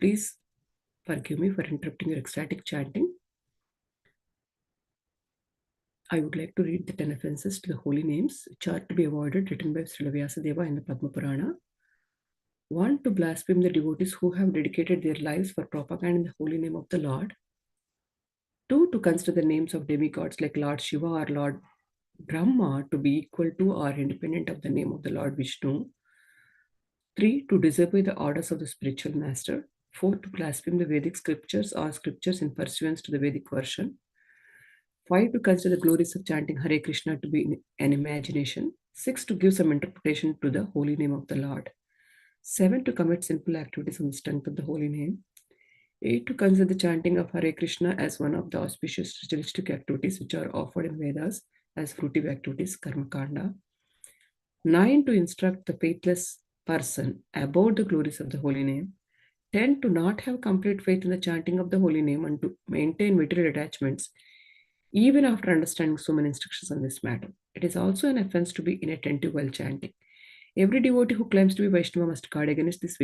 please forgive me for interrupting your ecstatic chanting. I would like to read the 10 offenses to the holy names, which are to be avoided, written by Sri Vyasadeva in the Padma Purana. 1. To blaspheme the devotees who have dedicated their lives for propaganda in the holy name of the Lord. 2. To consider the names of demigods like Lord Shiva or Lord Brahma to be equal to or independent of the name of the Lord Vishnu. 3. To disobey the orders of the spiritual master. 4. To blaspheme the Vedic scriptures or scriptures in pursuance to the Vedic version. 5. To consider the glories of chanting Hare Krishna to be an imagination. 6. To give some interpretation to the holy name of the Lord. 7. To commit sinful activities on the strength of the holy name. 8. To consider the chanting of Hare Krishna as one of the auspicious ritualistic activities which are offered in Vedas as fruitive activities, Karma Kanda. 9. To instruct the faithless person about the glories of the holy name. 10. To not have complete faith in the chanting of the holy name and to maintain material attachments even after understanding so many instructions on this matter. It is also an offense to be inattentive while chanting. Every devotee who claims to be Vaishnava must guard against these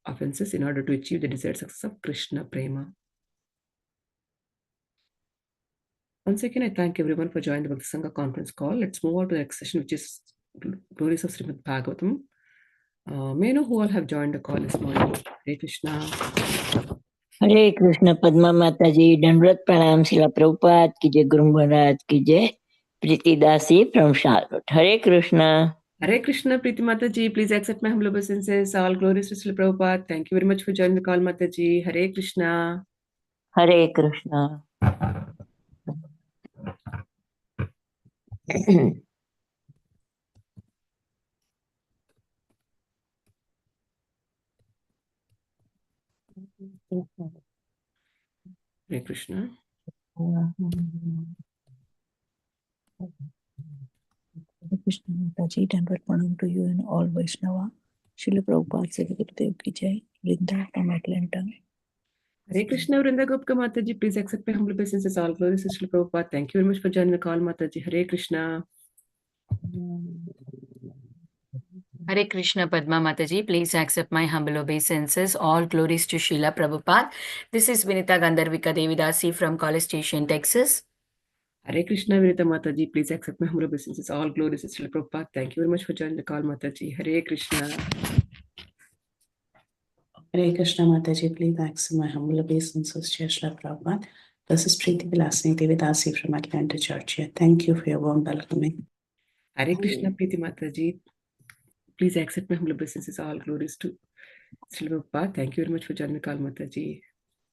offenses in order to achieve the desired success of Krishna Prema. Once again, I thank everyone for joining the Bhakti Sangha conference call. Let's move on to the next session, which is Glories of Srimad Bhagavatam. May I know who all have joined the call this morning? Hare Krishna. हरे कृष्ण पद्मा माता जी दंडवत प्रणाम शिला प्रभुपाद की जय गुरु महाराज की जय प्रीति दासी from Charlotte Hare Krishna Hare Krishna, Preeti Mataji, please accept my humble obeisances. All glories to Srila Prabhupada. Thank you very much for joining the call, Mataji. Hare Krishna. Hare Krishna Hare Krishna. Krishna Mataji, dendvat pranam to you and all Vaishnava. Srila Prabhupada Sri Gurudev ki jai. Vrinda from Atlanta. Hare Krishna, Vrinda Gupta Mataji, please accept my humble obeisances. All glories to Srila Prabhupada. Thank you very much for joining the call, Mataji. Hare Krishna. Hare Krishna, Padma Mataji, please accept my humble obeisances. All glories to Srila Prabhupada. This is Vinita Gandharvika Devi Dasi from College Station, Texas. Hare Krishna, Vinita Mataji, please accept my humble obeisances. All glories to Srila Prabhupada. Thank you very much for joining the call, Mataji. Hare Krishna. Hare Krishna Mataji, please accept my humble obeisances, Jai Shri Prabhupada. This is Preeti Devi Dasi from Atlanta, Georgia. Thank you for your warm welcoming. Hare Krishna, Preeti Mataji, please accept my humble obeisances. All glories to Srila Prabhupada. Thank you very much for joining the call, Mataji.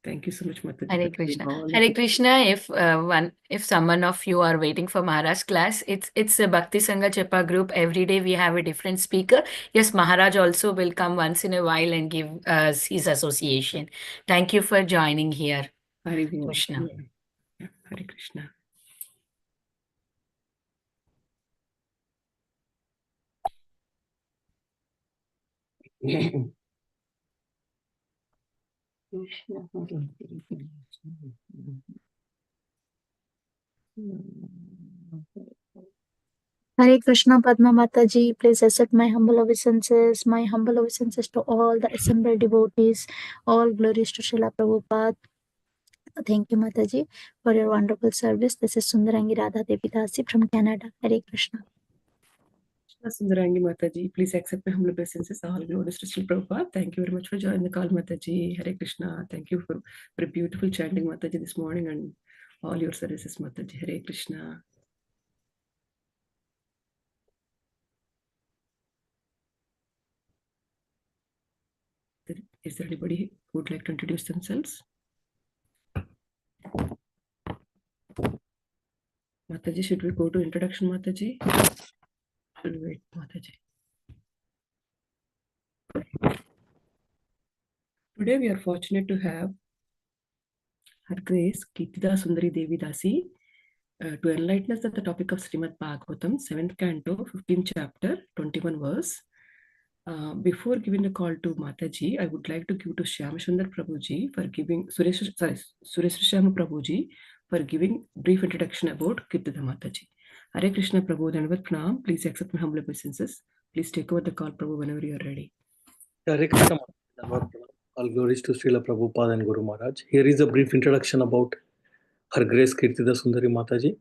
Thank you so much, Mataji. Hare Krishna. Hare Krishna. If someone of you are waiting for Maharaj class, it's a Bhakti Sangha Chepa group. Every day we have a different speaker. Yes, Maharaj also will come once in a while and give us his association. Thank you for joining here. Hare Krishna. Hare Krishna. Hare Krishna, Padma Mataji, please accept my humble obeisances. My humble obeisances to all the assembled devotees. All glories to Srila Prabhupada. Thank you, Mataji, for your wonderful service. This is Sundarangi Radha Devi Dasi from Canada. Hare Krishna. Sundarangi Mataji, please accept my humble obeisances. All glories to Srila Prabhupada. Thank you very much for joining the call, Mataji. Hare Krishna. Thank you for a beautiful chanting, Mataji, this morning and all your services, Mataji. Hare Krishna. Is there anybody who would like to introduce themselves? Mataji, should we go to introduction, Mataji? Should we wait, Mataji? Today we are fortunate to have Her Grace Kirtida Sundari Devi Dasi to enlighten us at the topic of Srimad Bhagavatam, 7th canto, 15th chapter, 21 verse. Before giving the call to Mataji, I would like to give to Shyamsundar Prabhuji for giving Suresh Shyam Prabhuji for giving brief introduction about Kirtida Mataji. Hare Krishna Prabhu, Dhanavad Pranam. Please accept my humble obeisances. Please take over the call, Prabhu, whenever you are ready. Hare Krishna. All glories to Srila Prabhupada and Guru Maharaj. Here is a brief introduction about Her Grace Kirtida Sundari Mataji.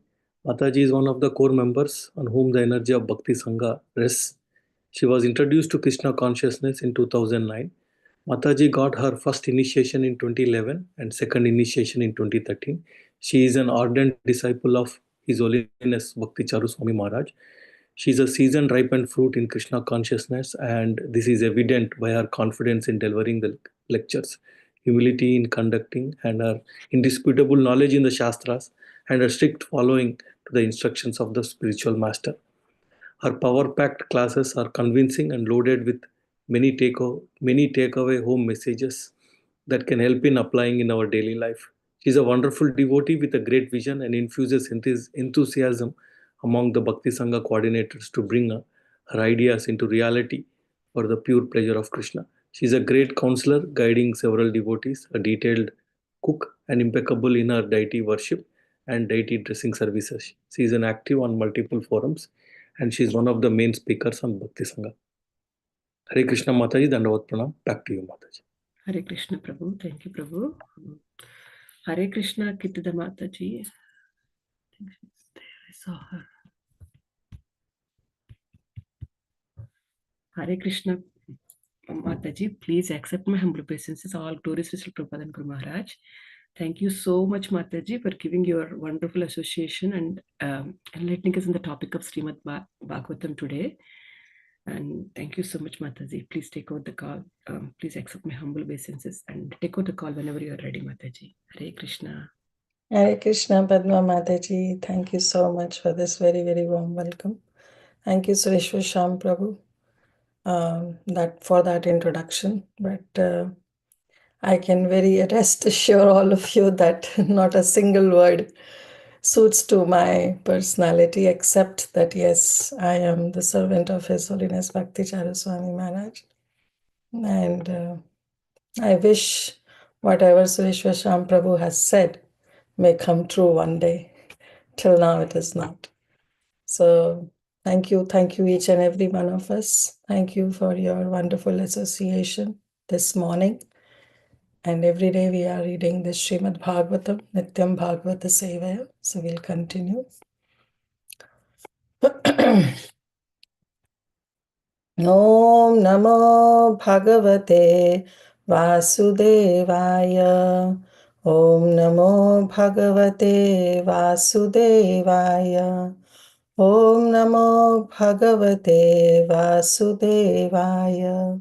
Mataji is one of the core members on whom the energy of Bhakti Sangha rests. She was introduced to Krishna consciousness in 2009. Mataji got her first initiation in 2011 and second initiation in 2013. She is an ardent disciple of His Holiness Bhakti Charu Swami Maharaj. She is a seasoned ripened fruit in Krishna consciousness, and this is evident by her confidence in delivering the lectures, humility in conducting, and her indisputable knowledge in the Shastras, and her strict following to the instructions of the spiritual master. Her power-packed classes are convincing and loaded with many takeaway home messages that can help in applying in our daily life. She is a wonderful devotee with a great vision and infuses enthusiasm among the Bhakti Sangha coordinators to bring her ideas into reality for the pure pleasure of Krishna. She is a great counselor, guiding several devotees, a detailed cook, and impeccable in her deity worship and deity dressing services. She is an active on multiple forums, and she is one of the main speakers on Bhakti Sangha. Hare Krishna Mataji, Dandavat Pranam. Back to you, Mataji. Hare Krishna Prabhu. Thank you, Prabhu. Hare Krishna Kirtida Mataji. I think she's there. I saw her. Hare Krishna Mataji, please accept my humble obeisances. All glories to Sri Prabhupada and Guru Maharaj. Thank you so much, Mataji, for giving your wonderful association and enlightening us on the topic of Srimad Bhagavatam today. And thank you so much, Mataji. Please take over the call. Please accept my humble obeisances and take over the call whenever you are ready, Mataji. Hare Krishna. Hare Krishna, Padma Mataji. Thank you so much for this very, very warm welcome. Thank you, Sureshwar Sham Prabhu, for that introduction. But I can very rest assure all of you that not a single word suits to my personality, except that, yes, I am the servant of His Holiness Bhakti Charu Swami Maharaj. And I wish whatever Sureshwar Sham Prabhu has said may come true one day. Till now it is not. So thank you each and every one of us. Thank you for your wonderful association this morning. And every day we are reading this Srimad Bhagavatam, Nityam Bhagavata Sevaya. So we'll continue. Om Namo Bhagavate Vasudevaya. Om Namo Bhagavate Vasudevaya. Om Namo Bhagavate Vasudevaya.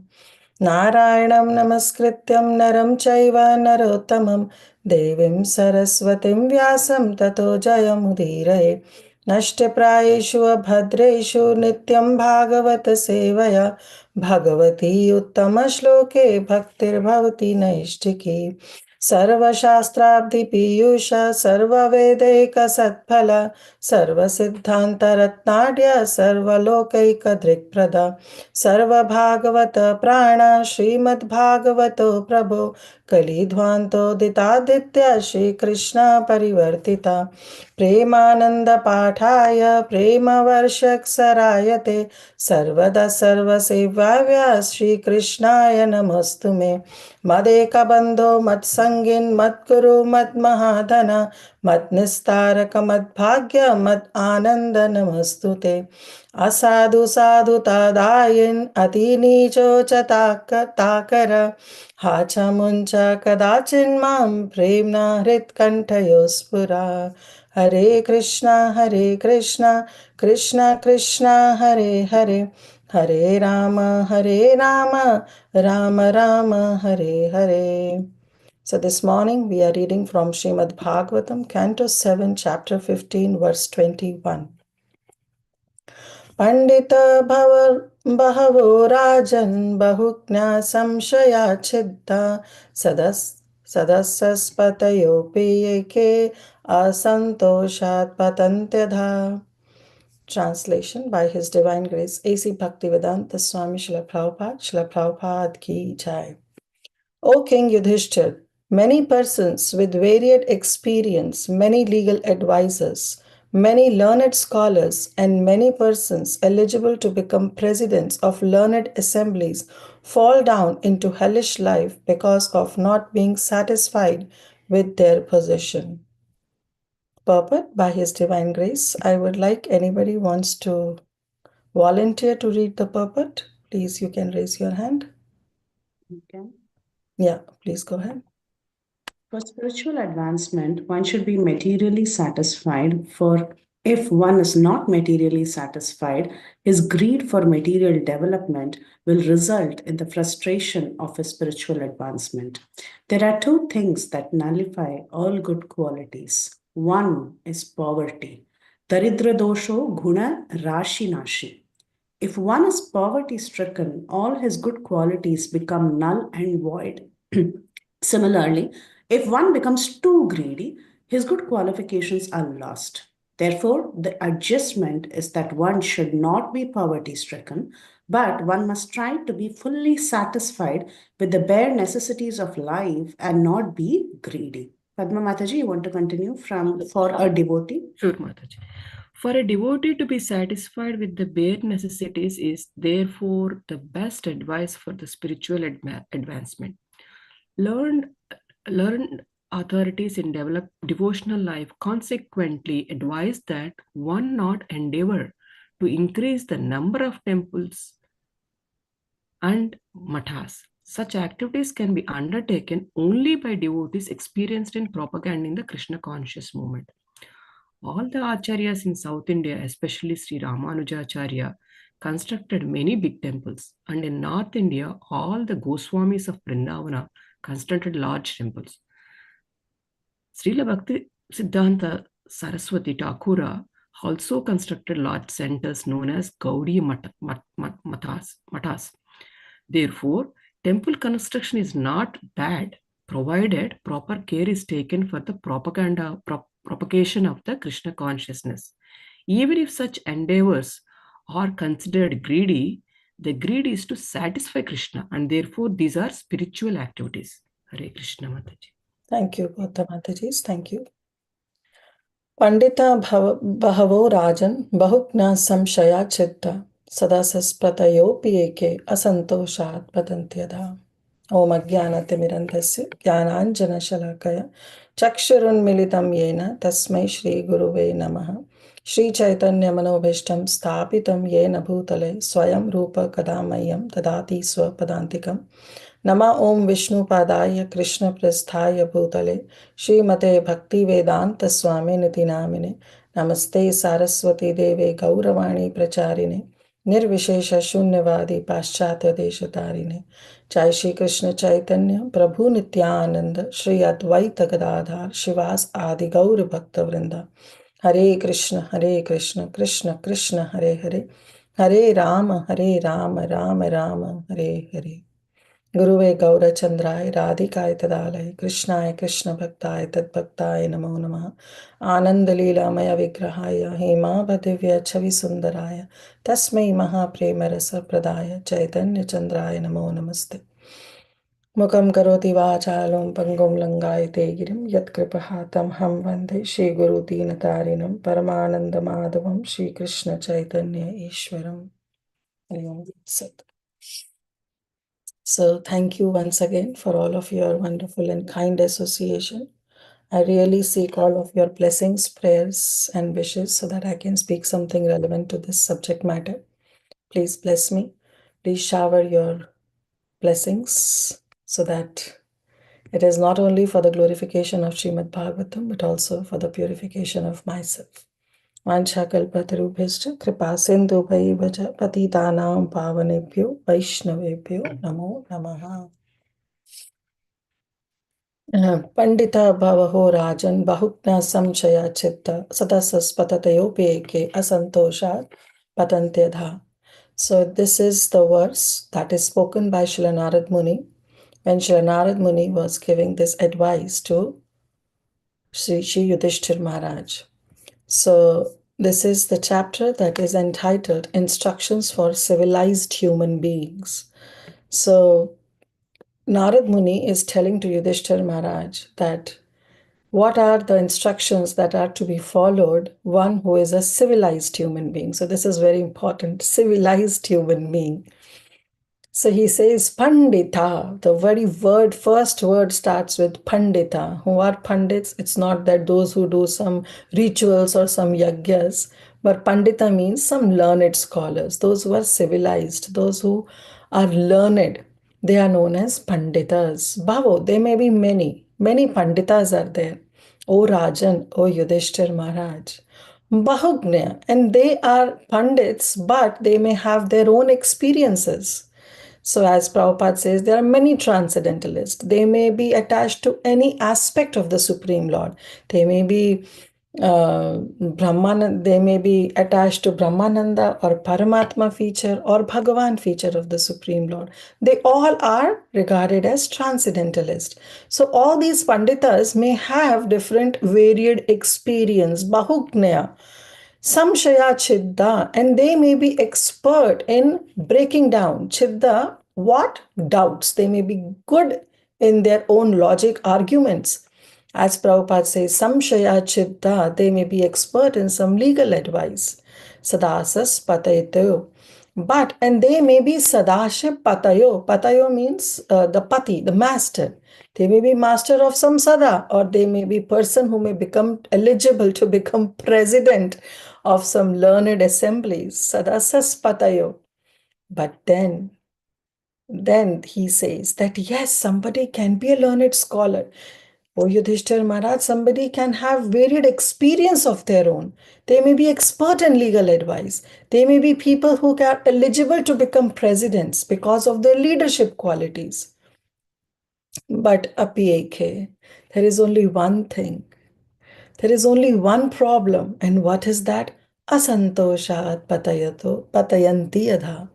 Narayanam Namaskrityam Naram Chaiva Narottamam Devim Saraswatim Vyasam Tato Jayamudiraye. Nashtaprayeshu abhadreshu nityam bhagavata sevaya bhagavati uttama shloke bhaktir bhavati naishtiki sarva shastrabdhi piyusha sarva vedeka satphala sarva siddhanta ratnadya sarva lokaika drikprada sarva bhagavata prana Srimad Bhagavato Prabho Kalidhvanto Ditaditya Shri Krishna Parivartita Premananda Pathaya Prema Varshak Sarayate Sarvada Sarva Sevavya Shri Krishnaya Namastume Madeka Bandho Mat Sangin Mat Guru Mat Mahadana Mat Nistaraka Mat Bhagya Mat Ananda Namastute Asadu Sadhu Tadayin Ati Nicho Takara Hacha Muncha Kadachin Mam Premna Hrit Kantayospura Hare Krishna, Krishna Krishna, Hare Hare, Hare Rama, Rama Rama, Hare Hare. So this morning we are reading from Srimad Bhagavatam, Canto 7, Chapter 15, verse 21. Pandita Bhavo Rajan Bahuknya Samshaya Chitta Sadasaspatayopi Eke Asantoshat Patantyadha. Translation by His Divine Grace A.C. Bhaktivedanta Swami Srila Prabhupada Ki Jai. O King Yudhisthira, many persons with varied experience, many legal advisors, Many learned scholars and many persons eligible to become presidents of learned assemblies fall down into hellish life because of not being satisfied with their position. Purport, by His Divine Grace, I would like anybody wants to volunteer to read the purport. Please, you can raise your hand. Okay. Yeah, please go ahead. For spiritual advancement, one should be materially satisfied. For if one is not materially satisfied, his greed for material development will result in the frustration of his spiritual advancement. There are two things that nullify all good qualities. One is poverty. Daridra dosho guna rashi nashi. If one is poverty stricken, all his good qualities become null and void. Similarly, if one becomes too greedy, his good qualifications are lost. Therefore, the adjustment is that one should not be poverty stricken, but one must try to be fully satisfied with the bare necessities of life and not be greedy. Padma Mataji, you want to continue from for a devotee? Sure, Mataji. For a devotee to be satisfied with the bare necessities is therefore the best advice for the spiritual advancement. Learned authorities in devotional life consequently advise that one not endeavor to increase the number of temples and mathas. Such activities can be undertaken only by devotees experienced in propagating the Krishna conscious movement. All the acharyas in South India, especially Sri Ramanujacharya, constructed many big temples, and in North India, all the Goswamis of Vrindavana constructed large temples. Srila Bhakti Siddhanta Saraswati Thakura also constructed large centers known as Gaudiya Mathas. Therefore, temple construction is not bad, provided proper care is taken for the propagation of the Krishna consciousness. Even if such endeavors are considered greedy, the greed is to satisfy Krishna, and therefore these are spiritual activities. Hare Krishna Mataji. Thank you, both the Matajis. Thank you. Pandita Bahavo Rajan Bahukna Samshaya Chitta Sada Saspatayopi Eke Asantoshat Patantyada. Om Ajnanatimirandhasya Jnananjana Shalakaya Chakshurun Militam Yena Tasmai Shri Guruve Namaha Shri Chaitanya Manobhishtam Sthapitam Yena Bhutale Swayam Rupa Kadamayam Tadati Swapadantikam Nama Om Vishnu Padaya Krishna Prasthaya Bhutale Srimate Bhakti Vedanta Swami Niti Namine Namaste Saraswati Deve Gauravani Pracharine Nirvishesha Shunyavadi Paschatya Deshatarine Jai Shri Krishna Chaitanya Prabhu Nityananda Shri Advaita Gadadhar Shivas Adi Gaur Bhakta Vrinda Hare Krishna Krishna Krishna Hare Hare Hare Rama Rama Rama Hare Hare Guruve Gaurachandraya Radhikaya Tadalaya Krishnaya Krishna Bhaktaya Tadbhaktaya Namo Namaha Anandalila Maya Vigrahaya Hema Bhadivya Chavi Sundaraya Tasmai Mahaprema Rasa Pradaya Chaitanya Chandraya Namo Namaste Mukam Karoti Vachalum Pangum Langayate Girim Yat Kripahatam Ham Vande Shri Guru Dinatarinam Paramananda Madhavam Shri Krishna Chaitanya Ishwaram Hariom Sat. So thank you once again for all of your wonderful and kind association. I really seek all of your blessings, prayers, and wishes so that I can speak something relevant to this subject matter. Please bless me. Please shower your blessings so that it is not only for the glorification of Srimad Bhagavatam, but also for the purification of myself. Vanchakalpatarubhishcha kripa sindhu bhaivacha patitanam pavanebhyo vaishnavebhyo namo namaha. Pandita Bhavaho Rajan Bahukna Samshaya Chitta Sadasas Eke Asantoshat Patantyadha. So this is the verse that is spoken by Sri Narada Muni when Sri Narada Muni was giving this advice to Sri Yudhisthira Maharaj. So this is the chapter that is entitled Instructions for Civilized Human Beings. So Narad Muni is telling to Yudhishthira Maharaj that what are the instructions that are to be followed, one who is a civilized human being. So this is very important, civilized human being. So he says Pandita, the very word, first word starts with Pandita. Who are Pandits? It's not that those who do some rituals or some yagyas, but Pandita means some learned scholars, those who are civilized, those who are learned. They are known as Panditas. Bhavo, there may be many Panditas are there. O Rajan, O Yudhishthir Maharaj. Bahugnya, and they are Pandits, but they may have their own experiences. So, as Prabhupada says, there are many transcendentalists. They may be attached to any aspect of the Supreme Lord. They may be Brahmananda, they may be attached to Brahmananda or Paramatma feature or Bhagavan feature of the Supreme Lord. They all are regarded as transcendentalists. So all these Panditas may have different varied experience, Bahugnya, Samshaya Chitta, and they may be expert in breaking down Chitta, what? Doubts. They may be good in their own logic arguments. As Prabhupada says, Samshaya Chitta, they may be expert in some legal advice. Sadasas Patayato. But, and they may be Sadashiv Patayo. Patayo means the Pati, the master. They may be master of some sada, or they may be person who may become eligible to become president of some learned assemblies. Sadasas Patayo. But then he says that yes, somebody can be a learned scholar. O Yudhishthir Maharaj, somebody can have varied experience of their own. They may be expert in legal advice. They may be people who are eligible to become presidents because of their leadership qualities. But apiyeke, there is only one thing. There is only one problem. And what is that? Asantoshat patayanti adha.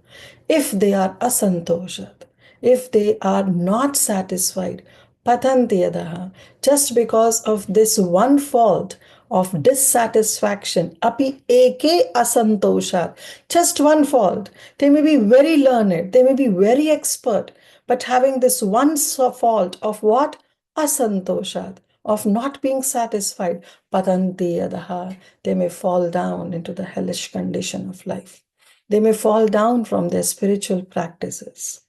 If they are asantoshat, if they are not satisfied, patanti adha, just because of this one fault of dissatisfaction, api eke asantoshat, just one fault. They may be very learned, they may be very expert, but having this one fault of what? Asantoshat, of not being satisfied, patanti adaha, they may fall down into the hellish condition of life. They may fall down from their spiritual practices.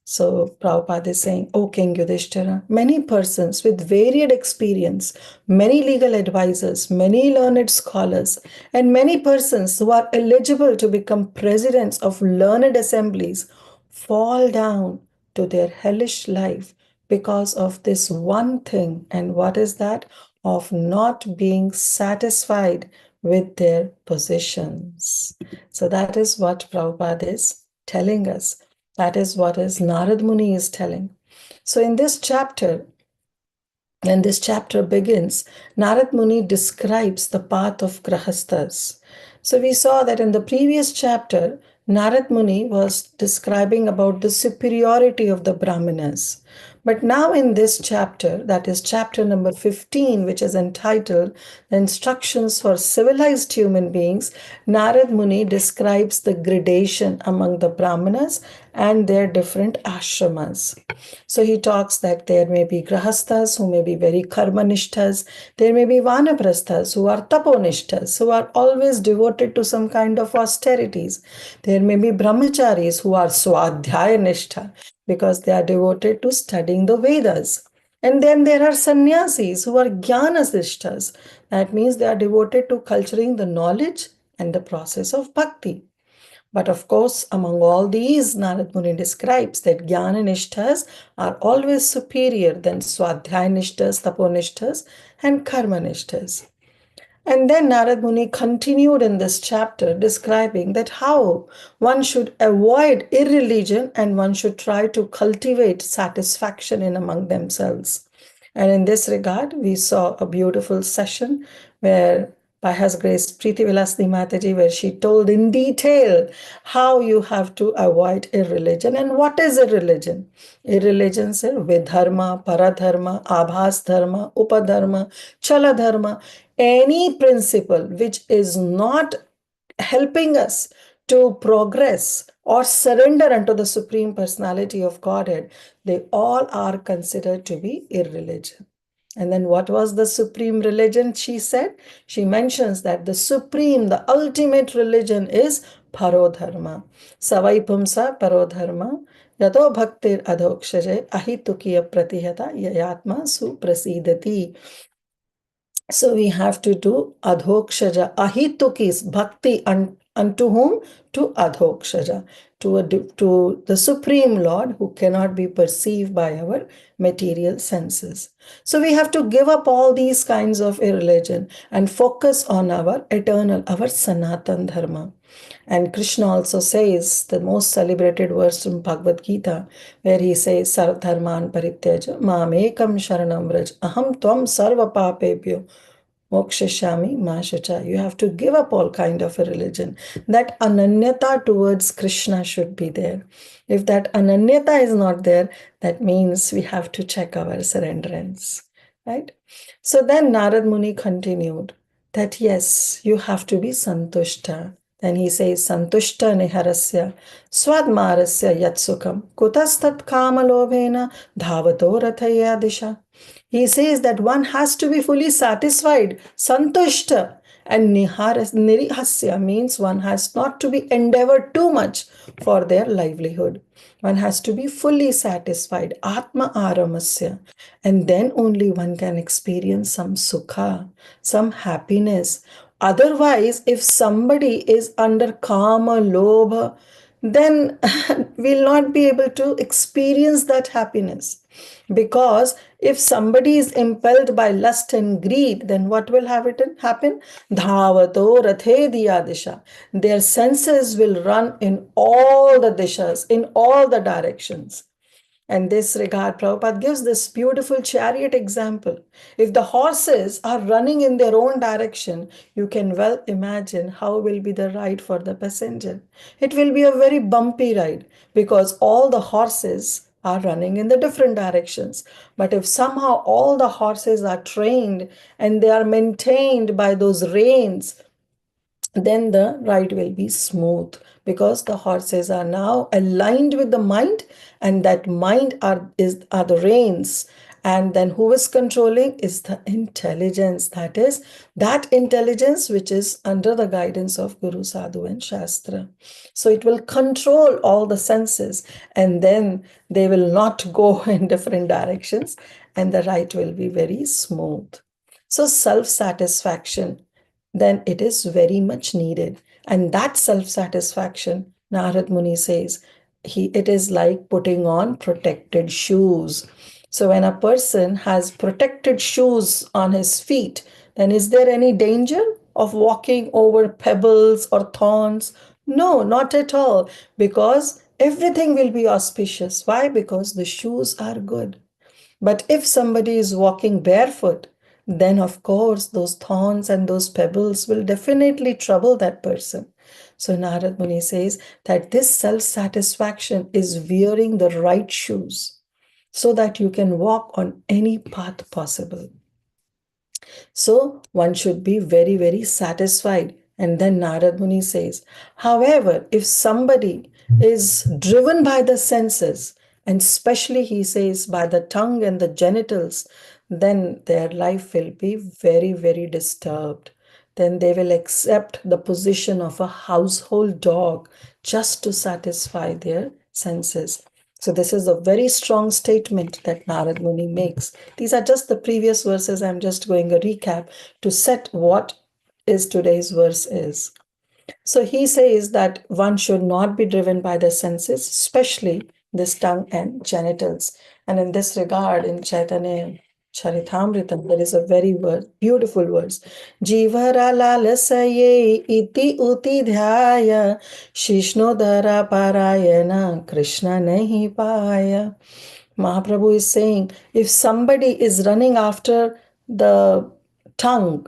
So Prabhupada is saying, O King Yudhisthira, many persons with varied experience, many legal advisors, many learned scholars, and many persons who are eligible to become presidents of learned assemblies fall down to their hellish life because of this one thing. And what is that? Of not being satisfied with their positions. So that is what Prabhupada is telling us. That is what Narada Muni is telling. So in this chapter, when this chapter begins, Narada Muni describes the path of Grahasthas. So we saw that in the previous chapter, Narada Muni was describing about the superiority of the Brahmanas. But now in this chapter, that is chapter number 15, which is entitled The Instructions for Civilized Human Beings, Narada Muni describes the gradation among the Brahmanas and their different ashramas. So he talks that there may be grahasthas who may be very karmanishtas, there may be vanaprasthas who are taponishtas, who are always devoted to some kind of austerities. There may be brahmacharis who are swadhyaya because they are devoted to studying the Vedas. And then there are sannyasis who are jnanasishtas. That means they are devoted to culturing the knowledge and the process of bhakti. But of course, among all these, Narada Muni describes that Jnana-nishtas are always superior than Swadhyaya-nishtas, Tapo-nishtas, and Karma-nishtas. And then Narada Muni continued in this chapter describing that how one should avoid irreligion and one should try to cultivate satisfaction in among themselves. And in this regard, we saw a beautiful session where by His Grace Preeti Vilasni Mataji, where she told in detail how you have to avoid irreligion. And what is irreligion? Irreligion is vidharma, paradharma, abhas dharma, upadharma, chala dharma. Any principle which is not helping us to progress or surrender unto the Supreme Personality of Godhead, they all are considered to be irreligion. And then what was the supreme religion, she said? She mentions that the supreme, the ultimate religion is parodharma. Savai pumsa parodharma. Yato bhaktir adhokshaje ahitukiya pratihata yayatma suprasidati. So we have to do adhokshaja. Ahitukis, bhakti, unto whom? To adhokshaja, to the Supreme Lord who cannot be perceived by our material senses. So we have to give up all these kinds of religion and focus on our eternal, our Sanatan Dharma. And Krishna also says the most celebrated verse from Bhagavad Gita, where he says, Sarvdharman parityaja, mamekam sharanam vraj, aham tvam sarva papebhyo mokshashami mashacha. You have to give up all kind of a religion. That ananyata towards Krishna should be there. If that ananyata is not there, that means we have to check our surrenderance, right? So then Narad Muni continued that yes, you have to be santushta. Then he says, santushta niharasya swadmarasya yatsukam kutastat kamalobhena dhavato rathaya disha. He says that one has to be fully satisfied, santushta. And nirihasya means one has not to be endeavored too much for their livelihood. One has to be fully satisfied, atma aramasya. And then only one can experience some sukha, some happiness. Otherwise, if somebody is under kama, lobha, then will not be able to experience that happiness. Because if somebody is impelled by lust and greed, then what will happen? Dhavato rathe diya disha. Their senses will run in all the dishas, in all the directions. And this regard, Prabhupada gives this beautiful chariot example. If the horses are running in their own direction, you can well imagine how will be the ride for the passenger. It will be a very bumpy ride because all the horses are running in the different directions. But if somehow all the horses are trained and they are maintained by those reins, then the ride will be smooth because the horses are now aligned with the mind, and that mind are the reins. And then who is controlling is the intelligence. That is that intelligence which is under the guidance of Guru, Sadhu, and Shastra. So it will control all the senses, and then they will not go in different directions, and the ride will be very smooth. So self-satisfaction, then it is very much needed. And that self-satisfaction, Narad Muni says, it is like putting on protected shoes. So when a person has protected shoes on his feet, then is there any danger of walking over pebbles or thorns? No, not at all, because everything will be auspicious. Why? Because the shoes are good. But if somebody is walking barefoot, then of course those thorns and those pebbles will definitely trouble that person. So Narad Muni says that this self-satisfaction is wearing the right shoes so that you can walk on any path possible. So one should be very, very satisfied. And then Narad Muni says, however, if somebody is driven by the senses, and especially he says by the tongue and the genitals, then their life will be very, very disturbed. Then they will accept the position of a household dog just to satisfy their senses. So this is a very strong statement that Narad Muni makes. These are just the previous verses. I'm just going a recap to set what is today's verse is. So he says that one should not be driven by the senses, especially this tongue and genitals. And in this regard, in Chaitanya Charitamritam, there is a very beautiful verse. Jivara lalasaye iti uti dhyaya shishnodara parayana Krishna nahi paya. Mahaprabhu is saying, if somebody is running after the tongue,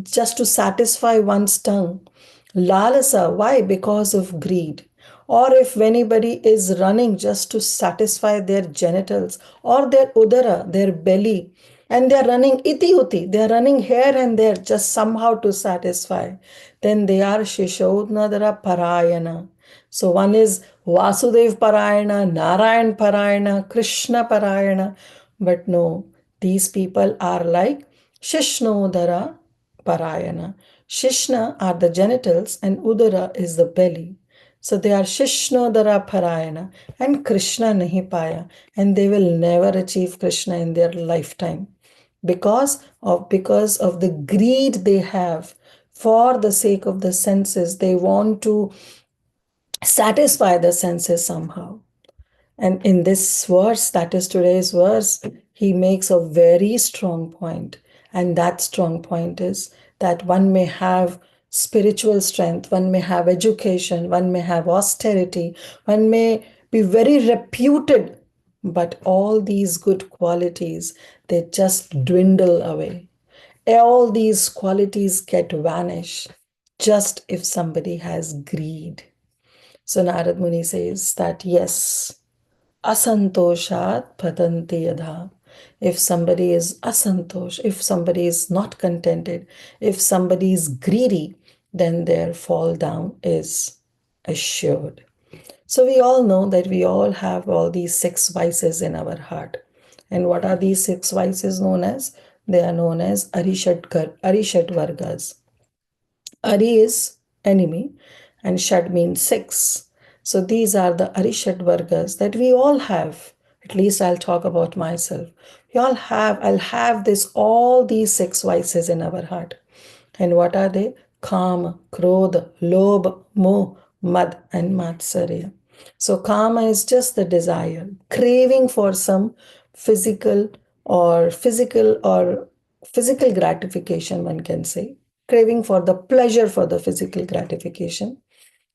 just to satisfy one's tongue, lalasa, why? Because of greed. Or if anybody is running just to satisfy their genitals or their udara, their belly, and they are running iti uti, they are running here and there just somehow to satisfy, then they are shishodnadara parayana. So one is Vasudev Parayana, Narayan Parayana, Krishna Parayana, but no, These people are like Shishnodara Parayana. Shishna are the genitals and Udara is the belly. So they are Shishnodara Parayana and Krishna nahi paya, and they will never achieve Krishna in their lifetime because of the greed they have for the sake of the senses. They want to satisfy the senses somehow. And in this verse, that is today's verse, he makes a very strong point. And that strong point is that one may have spiritual strength, one may have education, one may have austerity, one may be very reputed, but all these good qualities, they just dwindle away. All these qualities get vanished just if somebody has greed. So Narad Muni says that yes, asantoshat patanti yadha. If somebody is asantosh, if somebody is not contented, if somebody is greedy, then their fall down is assured. So we all know that we all have all these 6 vices in our heart. And what are these 6 vices known as? They are known as Arishat Vargas. Ari is enemy and Shad means 6. So these are the Arishat Vargas that we all have. At least I'll talk about myself. I'll have all these 6 vices in our heart. And what are they? Kama, Krodha, Lobha, Moh, Mad and Matsarya. So Kama is just the desire, craving for some physical gratification, one can say. Craving for the pleasure for the physical gratification.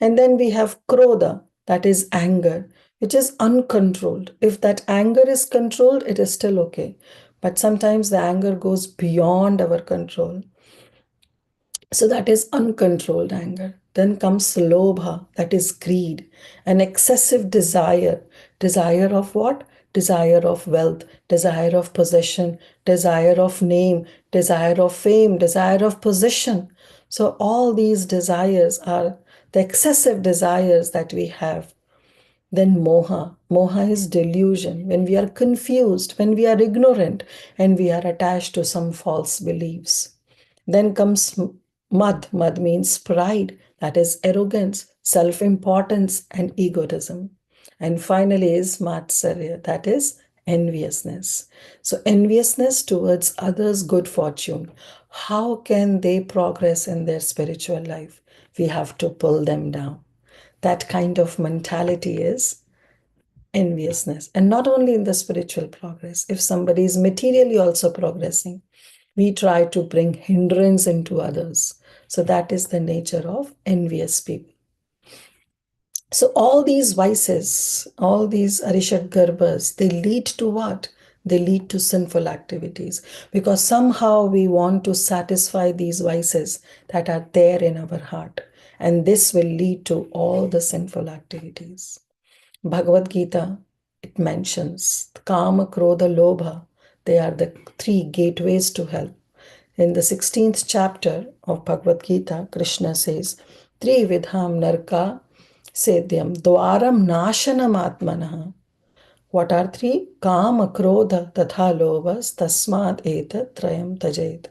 And then we have Krodha, that is anger, which is uncontrolled. If that anger is controlled, it is still okay. But sometimes the anger goes beyond our control. So that is uncontrolled anger. Then comes lobha, that is greed, an excessive desire. Desire of what? Desire of wealth, desire of possession, desire of name, desire of fame, desire of position. So all these desires are the excessive desires that we have. Then moha. Moha is delusion. When we are confused, when we are ignorant, and we are attached to some false beliefs. Then comes mad. Mad means pride, that is arrogance, self-importance, and egotism. And finally is matsarya, that is enviousness. So enviousness towards others' good fortune. How can they progress in their spiritual life? We have to pull them down. That kind of mentality is enviousness. And not only in the spiritual progress, if somebody is materially also progressing, we try to bring hindrance into others. So that is the nature of envious people. So all these vices, all these Arishat Garbhas, they lead to what? They lead to sinful activities, because somehow we want to satisfy these vices that are there in our heart. And this will lead to all the sinful activities. Bhagavad Gita, it mentions Kama, Krodha, Lobha. They are the 3 gateways to hell. In the 16th chapter of Bhagavad Gita, Krishna says, Tri vidham narka sedyam dwaram nashanam atmanaha. What are 3? Kama, Krodha, tatha lobhas tasmat etat trayam tajet.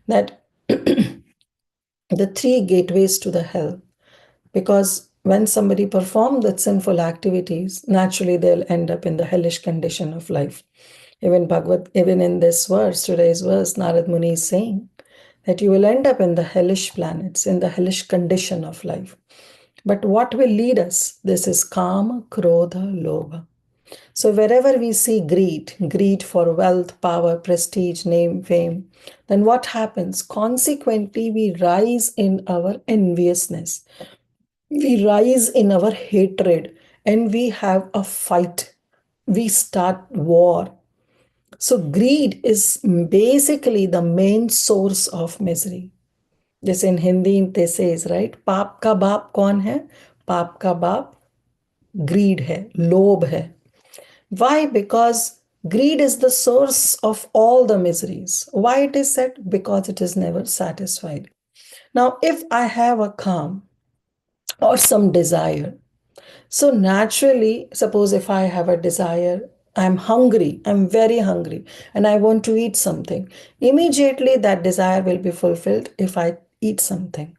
That the 3 gateways to the hell. Because when somebody performs that sinful activities, naturally they'll end up in the hellish condition of life. Even in this verse, today's verse, Narad Muni is saying that you will end up in the hellish planets, in the hellish condition of life. But what will lead us? This is Kama, Krodha, Lobha. So wherever we see greed for wealth, power, prestige, name, fame, then what happens? Consequently, we rise in our enviousness. We rise in our hatred and we have a fight. We start war. So greed is basically the main source of misery. This in Hindi they says, right? Paap ka baap kaun hai? Paap ka baap greed hai, lobh hai. Why? Because greed is the source of all the miseries. Why it is said? Because it is never satisfied. Now, if I have a calm or some desire, so naturally, suppose if I have a desire I'm hungry, I'm very hungry, and I want to eat something. Immediately that desire will be fulfilled if I eat something.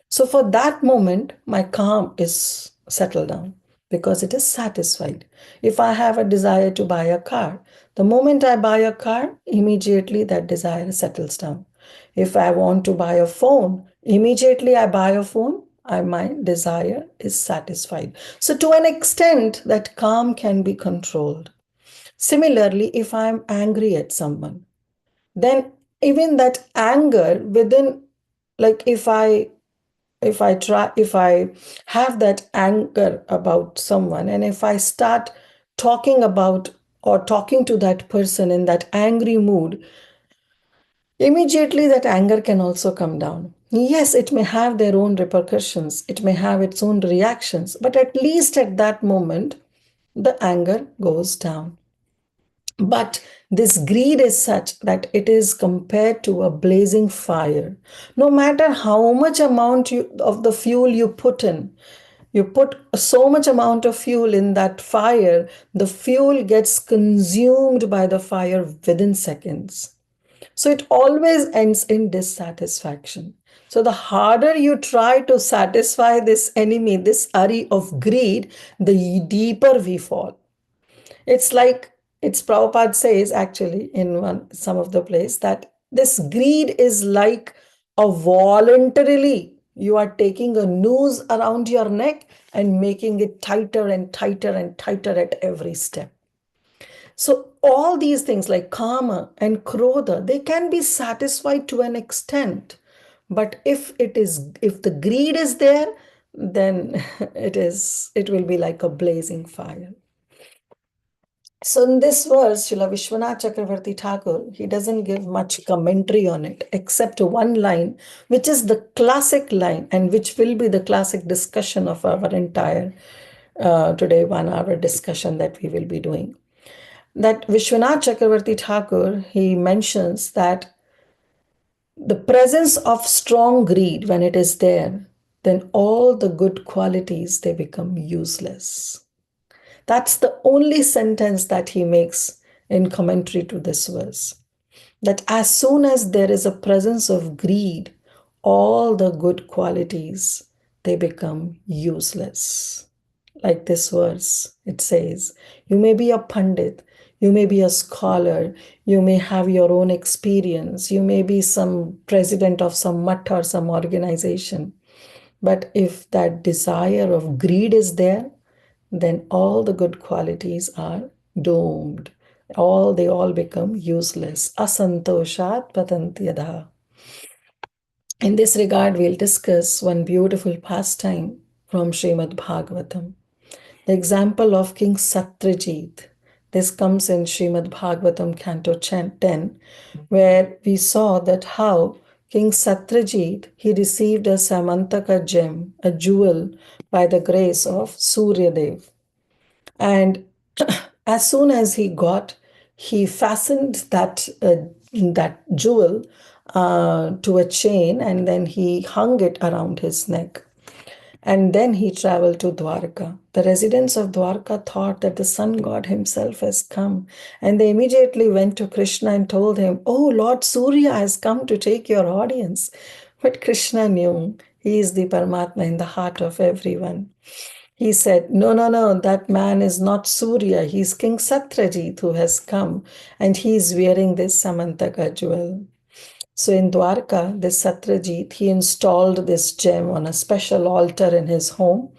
So for that moment, my calm is settled down because it is satisfied. If I have a desire to buy a car, the moment I buy a car, immediately that desire settles down. If I want to buy a phone, immediately I buy a phone, my desire is satisfied. So to an extent, that calm can be controlled. Similarly, if I'm angry at someone, then even that anger within, like if I have that anger about someone, and if I start talking about or talking to that person in that angry mood, immediately that anger can also come down. Yes, it may have their own repercussions, it may have its own reactions, but at least at that moment, the anger goes down. But this greed is such that it is compared to a blazing fire. No matter how much amount of the fuel you put in, you put so much amount of fuel in that fire, the fuel gets consumed by the fire within seconds. So it always ends in dissatisfaction. So the harder you try to satisfy this enemy, this Ari of greed, the deeper we fall. It's like, Prabhupada says actually in some of the place that this greed is like a voluntarily, you are taking a noose around your neck and making it tighter and tighter and tighter at every step. So all these things like kama and krodha, they can be satisfied to an extent. But if the greed is there, then it will be like a blazing fire. So in this verse, Srila Vishwanath Chakravarti Thakur, he doesn't give much commentary on it, except one line, which is the classic line and which will be the classic discussion of our entire today 1 hour discussion that we will be doing. That Vishwanath Chakravarti Thakur, he mentions that the presence of strong greed, when it is there, then all the good qualities, they become useless. That's the only sentence that he makes in commentary to this verse. That as soon as there is a presence of greed, all the good qualities, they become useless. Like this verse, it says, you may be a pandit, you may be a scholar, you may have your own experience, you may be some president of some mutt or some organization. But if that desire of greed is there, then all the good qualities are doomed. They all become useless. Asantoshat patantyadha. In this regard, we'll discuss one beautiful pastime from Srimad Bhagavatam. The example of King Satyajit. This comes in Srimad Bhagavatam, Canto 10, where we saw that how King Satyajit, he received a Samantaka gem, a jewel, by the grace of Suryadev. And as soon as he fastened that jewel to a chain, and then he hung it around his neck. And then he traveled to Dwarka. The residents of Dwarka thought that the sun god himself has come. And they immediately went to Krishna and told him, "Oh, Lord Surya has come to take your audience." But Krishna knew he is the Paramatma in the heart of everyone. He said, no, that man is not Surya. He's King Satyajit who has come, and he's wearing this Samantaka jewel. So in Dwarka, this Satyajit, he installed this gem on a special altar in his home.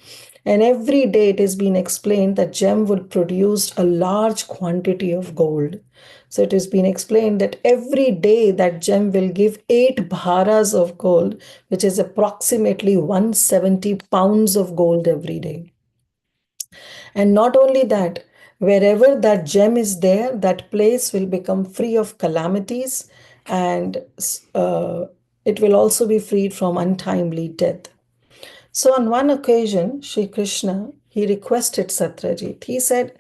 And every day it has been explained that gem would produce a large quantity of gold. So it has been explained that every day that gem will give 8 bharas of gold, which is approximately 170 pounds of gold every day. And not only that, wherever that gem is there, that place will become free of calamities, and it will also be freed from untimely death. So on one occasion, Sri Krishna, he requested Satyajit. He said,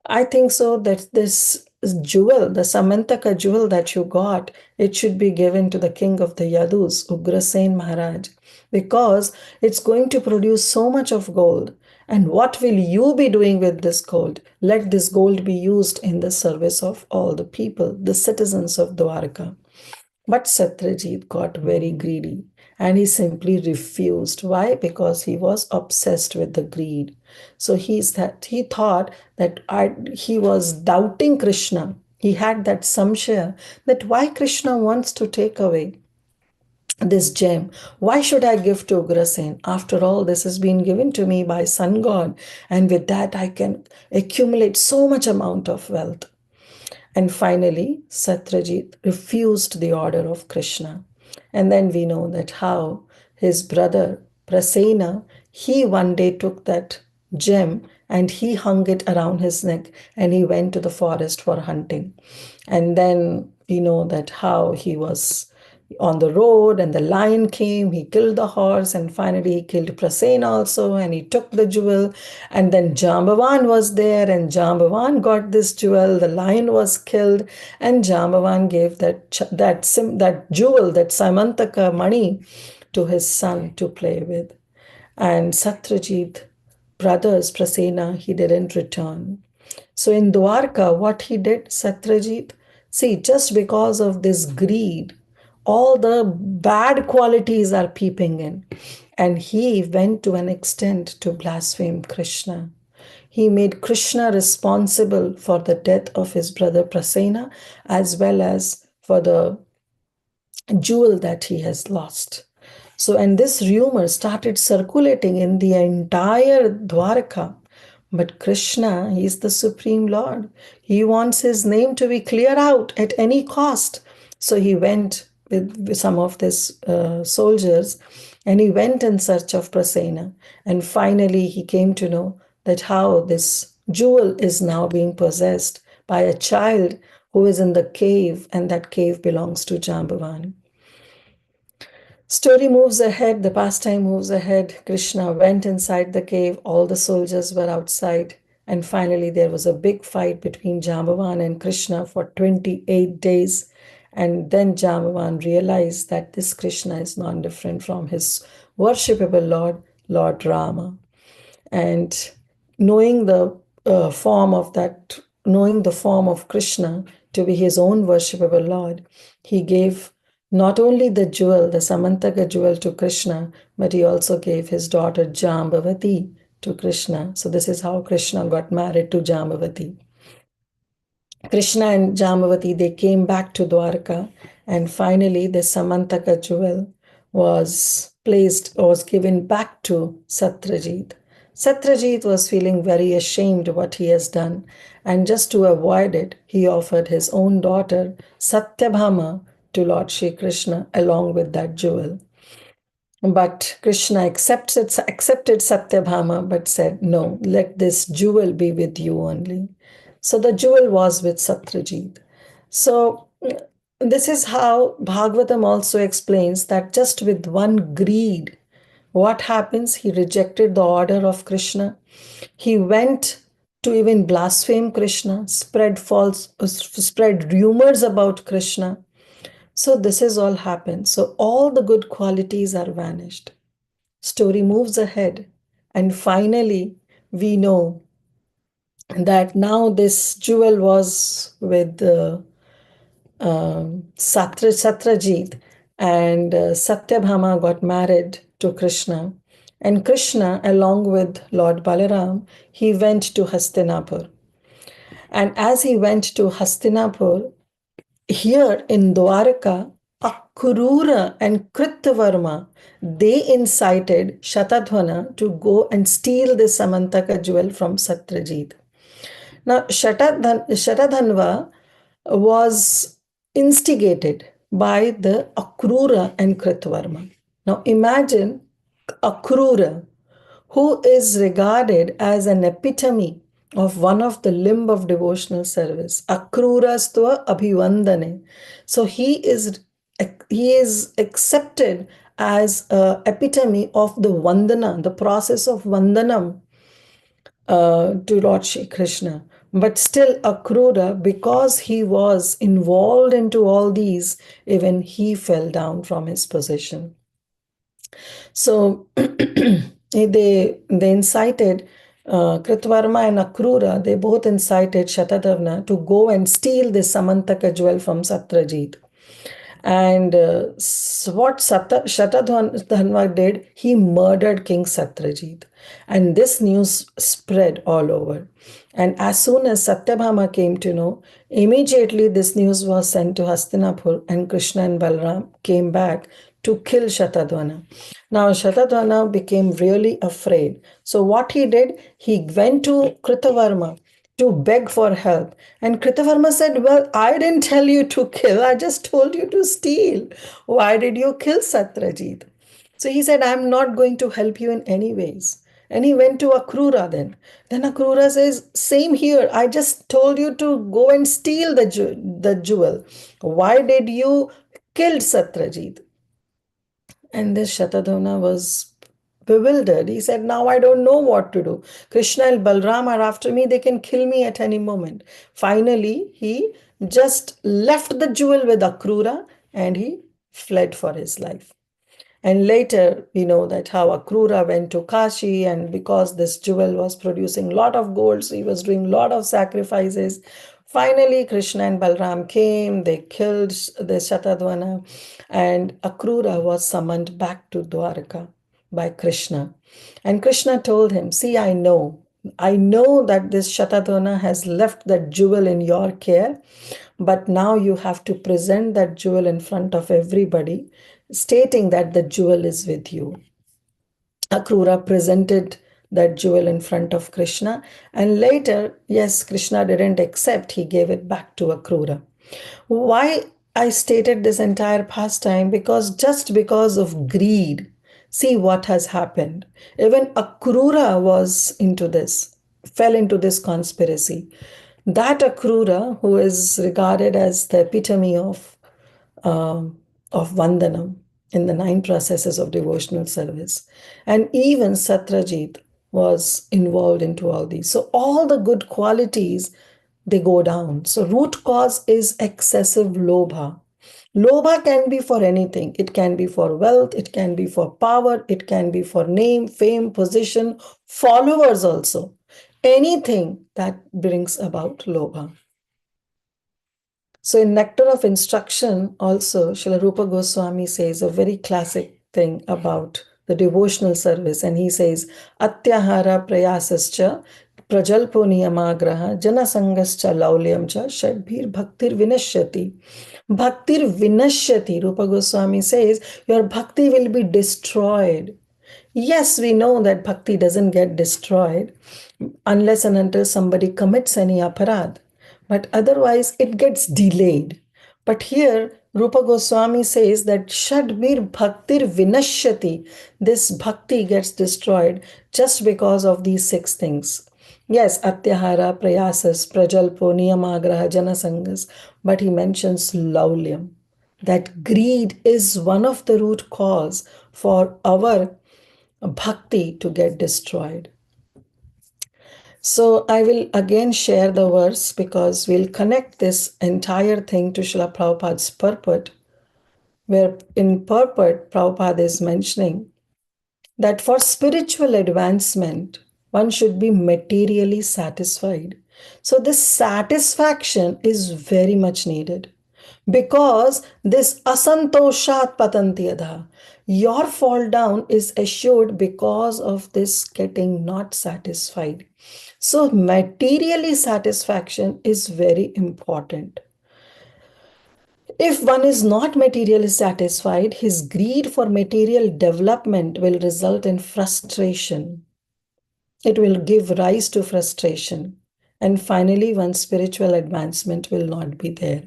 I think so that this jewel, the Samantaka jewel that you got, it should be given to the king of the Yadus, Ugrasen Maharaj, because it's going to produce so much of gold. And what will you be doing with this gold? Let this gold be used in the service of all the people, the citizens of Dwarka. But Satyajit got very greedy and he simply refused. Why? Because he was obsessed with the greed. So he thought that he was doubting Krishna. He had that samshaya that why Krishna wants to take away this gem. Why should I give to Ugrasen? After all, this has been given to me by Sun God, and with that I can accumulate so much amount of wealth. And finally, Satyajit refused the order of Krishna. And then we know that how his brother Prasena, he one day took that gem and he hung it around his neck and he went to the forest for hunting. And then we know that how he was on the road and the lion came, he killed the horse, and finally he killed Prasena also, and he took the jewel. And then Jambavan was there, and Jambavan got this jewel. The lion was killed, and Jambavan gave that jewel, that Samantaka money, to his son to play with. And Satyajit brothers Prasena, he didn't return. So in Dwarka, what he did, Satyajit, see, just because of this greed, all the bad qualities are peeping in. And he went to an extent to blaspheme Krishna. He made Krishna responsible for the death of his brother Prasena, as well as for the jewel that he has lost. So, and this rumor started circulating in the entire Dwarka. But Krishna, he is the Supreme Lord. He wants his name to be clear out at any cost. So he went with some of his soldiers and he went in search of Prasena. And finally he came to know that how this jewel is now being possessed by a child who is in the cave, and that cave belongs to Jambavan. Story moves ahead, the pastime moves ahead. Krishna went inside the cave, all the soldiers were outside, and finally there was a big fight between Jambavan and Krishna for 28 days. And then Jambavan realized that this Krishna is not different from his worshipable Lord, Lord Rama. And knowing the form of Krishna to be his own worshipable Lord, he gave not only the jewel, the Samantaka jewel to Krishna, but he also gave his daughter Jambavati to Krishna. So this is how Krishna got married to Jambavati. Krishna and Jambavati, they came back to Dwarka, and finally the Samantaka jewel was given back to Satyajit. Satyajit was feeling very ashamed what he has done, and just to avoid it, he offered his own daughter Satyabhama to Lord Shri Krishna along with that jewel. But Krishna accepted Satyabhama but said, no, let this jewel be with you only. So the jewel was with Satyajit. So this is how Bhagavatam also explains that just with one greed, what happens? He rejected the order of Krishna. He went to even blaspheme Krishna, spread rumors about Krishna. So this has all happened. So all the good qualities are vanished. Story moves ahead. And finally, we know that now this jewel was with Satyajit, and Satyabhama got married to Krishna. And Krishna, along with Lord Balaram, he went to Hastinapur. And as he went to Hastinapur, here in Dwarka, Akrura and Kritavarma, they incited Shatadhana to go and steal the Samantaka jewel from Satyajit. Now, Shatadhanva was instigated by the Akrura and Kritavarma. Now, imagine Akrura, who is regarded as an epitome of one of the limb of devotional service. Akrurastva abhivandane. So he is accepted as an epitome of the vandana, the process of vandanam to Lord Shri Krishna. But still Akrura, because he was involved into all these, even he fell down from his position. So they incited Kritvarma and Akrura, they both incited Shatadhavana to go and steal this Samantaka jewel from Satyajit. And what Shatadhanva did, he murdered King Satyajit. And this news spread all over. And as soon as Satyabhama came to know, immediately this news was sent to Hastinapur, and Krishna and Balram came back to kill Shatadhana. Now Shatadhana became really afraid. So what he did, he went to Kritavarma to beg for help. And Kritavarma said, well, I didn't tell you to kill, I just told you to steal. Why did you kill Satyajit? So he said, I'm not going to help you in any ways. And he went to Akrura then. Then Akrura says, same here. I just told you to go and steal the jewel. Why did you kill Satyajit? And this Shatadhana was bewildered. He said, now I don't know what to do. Krishna and Balram are after me. They can kill me at any moment. Finally, he just left the jewel with Akrura and he fled for his life. And later, we know that how Akrura went to Kashi, and because this jewel was producing a lot of gold, so he was doing a lot of sacrifices. Finally, Krishna and Balram came, they killed the Shatadhana, and Akrura was summoned back to Dwarka by Krishna. And Krishna told him, see, I know that this Shatadhana has left that jewel in your care, but now you have to present that jewel in front of everybody, stating that the jewel is with you. Akrura presented that jewel in front of Krishna, and later, yes, Krishna didn't accept, he gave it back to Akrura. Why I stated this entire pastime? Because just because of greed, see what has happened. Even Akrura was into this, fell into this conspiracy. That Akrura, who is regarded as the epitome of Vandanam in the 9 processes of devotional service. And even Satyajit was involved into all these. So all the good qualities, they go down. So root cause is excessive lobha. Lobha can be for anything. It can be for wealth, it can be for power, it can be for name, fame, position, followers also. Anything that brings about lobha. So in Nectar of Instruction also, Srila Rupa Goswami says a very classic thing about the devotional service, and he says, Atyahara prayasascha prajalpo niyamagraha janasangascha laulyam cha shadbhir bhaktir vinashyati. Bhaktir vinashyati, Rupa Goswami says, your bhakti will be destroyed. Yes, we know that bhakti doesn't get destroyed unless and until somebody commits any aparad. But otherwise, it gets delayed. But here, Rupa Goswami says that Shadbir Bhaktir Vinashyati, this bhakti gets destroyed just because of these 6 things. Yes, Atyahara, Prayasas, Prajalpo, Niyamagraha, Janasangas, but he mentions Laulyam. That greed is one of the root cause for our bhakti to get destroyed. So I will again share the verse because we'll connect this entire thing to Srila Prabhupada's purport, where in purport, Prabhupada is mentioning that for spiritual advancement, one should be materially satisfied. So this satisfaction is very much needed because this asantoshat patantiyadha, your fall down is assured because of this getting not satisfied. So materially satisfaction is very important. If one is not materially satisfied, his greed for material development will result in frustration. It will give rise to frustration. And finally, one's spiritual advancement will not be there.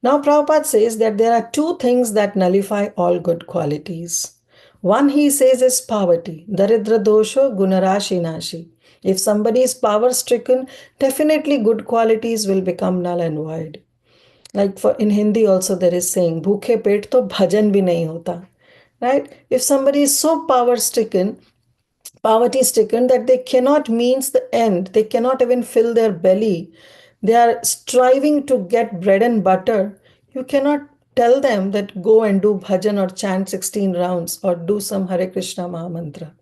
Now, Prabhupada says that there are 2 things that nullify all good qualities. One, he says, is poverty. Daridra dosho gunarashi nashi. If somebody is power-stricken, definitely good qualities will become null and void. Like in Hindi also there is saying, bhukhe pet to bhajan bhi nahi hota. Right? If somebody is so poverty-stricken that they cannot means the end, they cannot even fill their belly, they are striving to get bread and butter, you cannot tell them that go and do bhajan or chant 16 rounds or do some Hare Krishna Mahamantra.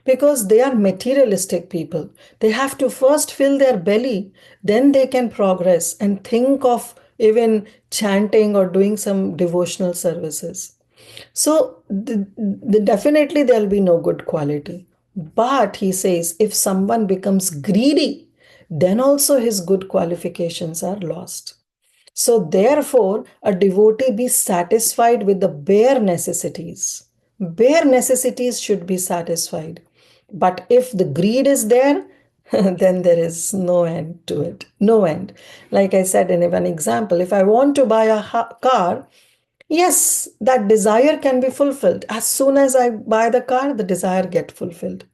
because they are materialistic people. They have to first fill their belly, then they can progress and think of even chanting or doing some devotional services. So definitely there'll be no good quality. But he says if someone becomes greedy, then also his good qualifications are lost. So therefore, a devotee be satisfied with the bare necessities. Bare necessities should be satisfied. But if the greed is there, then there is no end to it. No end. Like I said in one example, if I want to buy a car, yes, that desire can be fulfilled. As soon as I buy the car, the desire get fulfilled.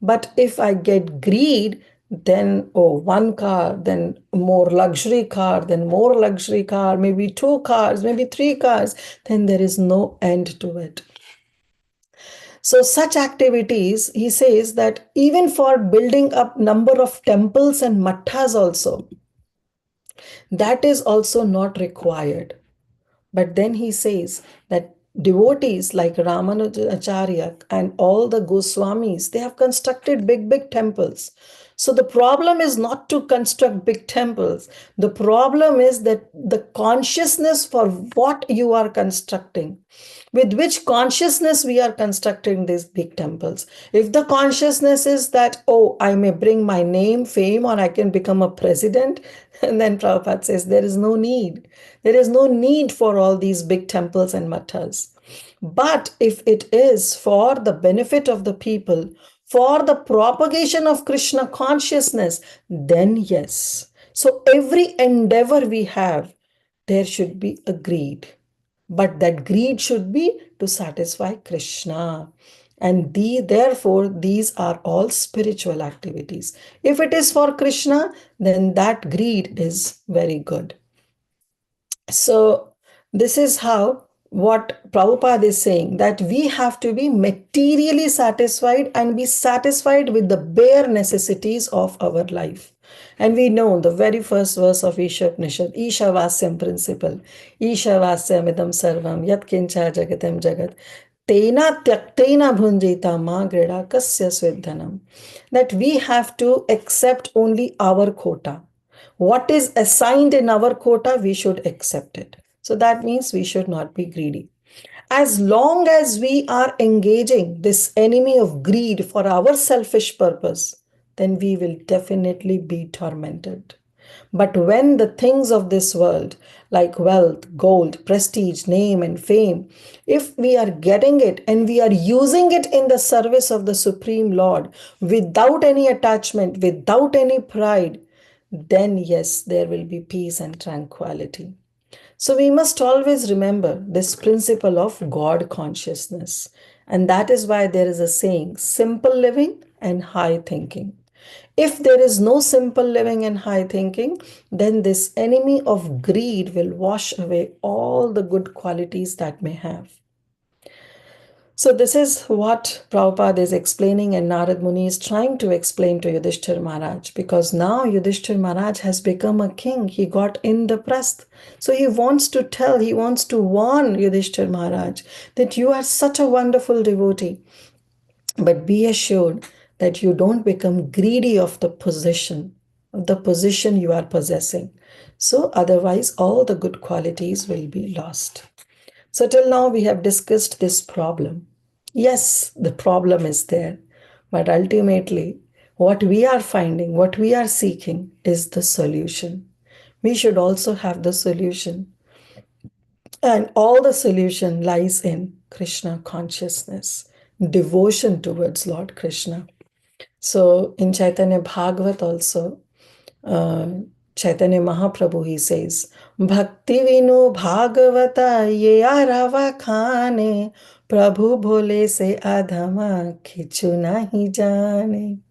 But if I get greed, then one car, then more luxury car, then more luxury car, maybe 2 cars, maybe 3 cars, then there is no end to it. So such activities, he says that even for building up number of temples and mattas also, that is also not required. But then he says that devotees like Ramanujacharya and all the Goswamis, they have constructed big temples. So the problem is not to construct big temples. The problem is that the consciousness for what you are constructing, with which consciousness we are constructing these big temples. If the consciousness is that, I may bring my name, fame, or I can become a president, and then Prabhupada says there is no need. There is no need for all these big temples and mattas. But if it is for the benefit of the people, for the propagation of Krishna consciousness, then yes. So every endeavor we have, there should be a greed. But that greed should be to satisfy Krishna. And therefore, these are all spiritual activities. If it is for Krishna, then that greed is very good. So this is how what Prabhupada is saying, that we have to be materially satisfied and be satisfied with the bare necessities of our life. And we know the very first verse of Isha-Upanishad, Ishavasyam principle, Ishavasyam idam sarvam yat kincha jagatam jagat, tena tyaktena bhunjita ma greda kasya svedhanam. That we have to accept only our quota. What is assigned in our quota, we should accept it. So that means we should not be greedy. As long as we are engaging this enemy of greed for our selfish purpose, then we will definitely be tormented. But when the things of this world, like wealth, gold, prestige, name, and fame, if we are getting it and we are using it in the service of the Supreme Lord without any attachment, without any pride, then yes, there will be peace and tranquility. So we must always remember this principle of God consciousness. And that is why there is a saying, simple living and high thinking. If there is no simple living and high thinking, then this enemy of greed will wash away all the good qualities that may have. So this is what Prabhupada is explaining, and Narada Muni is trying to explain to Yudhisthira Maharaj, because now Yudhisthira Maharaj has become a king. He got indraprastha. So he wants to tell, he wants to warn Yudhisthira Maharaj that you are such a wonderful devotee. But be assured that you don't become greedy of the position you are possessing. So otherwise all the good qualities will be lost. So till now we have discussed this problem. Yes, the problem is there, but ultimately what we are finding, what we are seeking is the solution. We should also have the solution. And all the solution lies in Krishna consciousness, devotion towards Lord Krishna. So in Chaitanya Bhagavat also, Chaitanya Mahaprabhu, he says, Bhakti vino bhagavata ye arava khane, Prabhu bhole se adhama khichu nahi jane.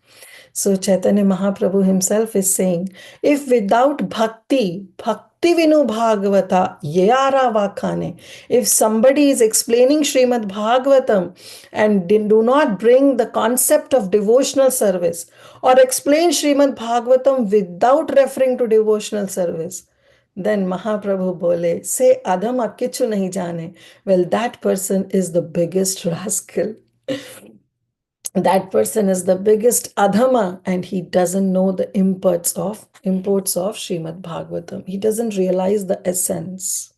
So Chaitanya Mahaprabhu himself is saying, if without bhakti vinu bhagavata yara vakhane, if somebody is explaining Srimad Bhagavatam and do not bring the concept of devotional service, or explain Srimad Bhagavatam without referring to devotional service, then Mahaprabhu bole, say adhama kichu nahi jane. Well, that person is the biggest rascal. that person is the biggest adhama, and he doesn't know the imports of Srimad Bhagavatam. He doesn't realize the essence.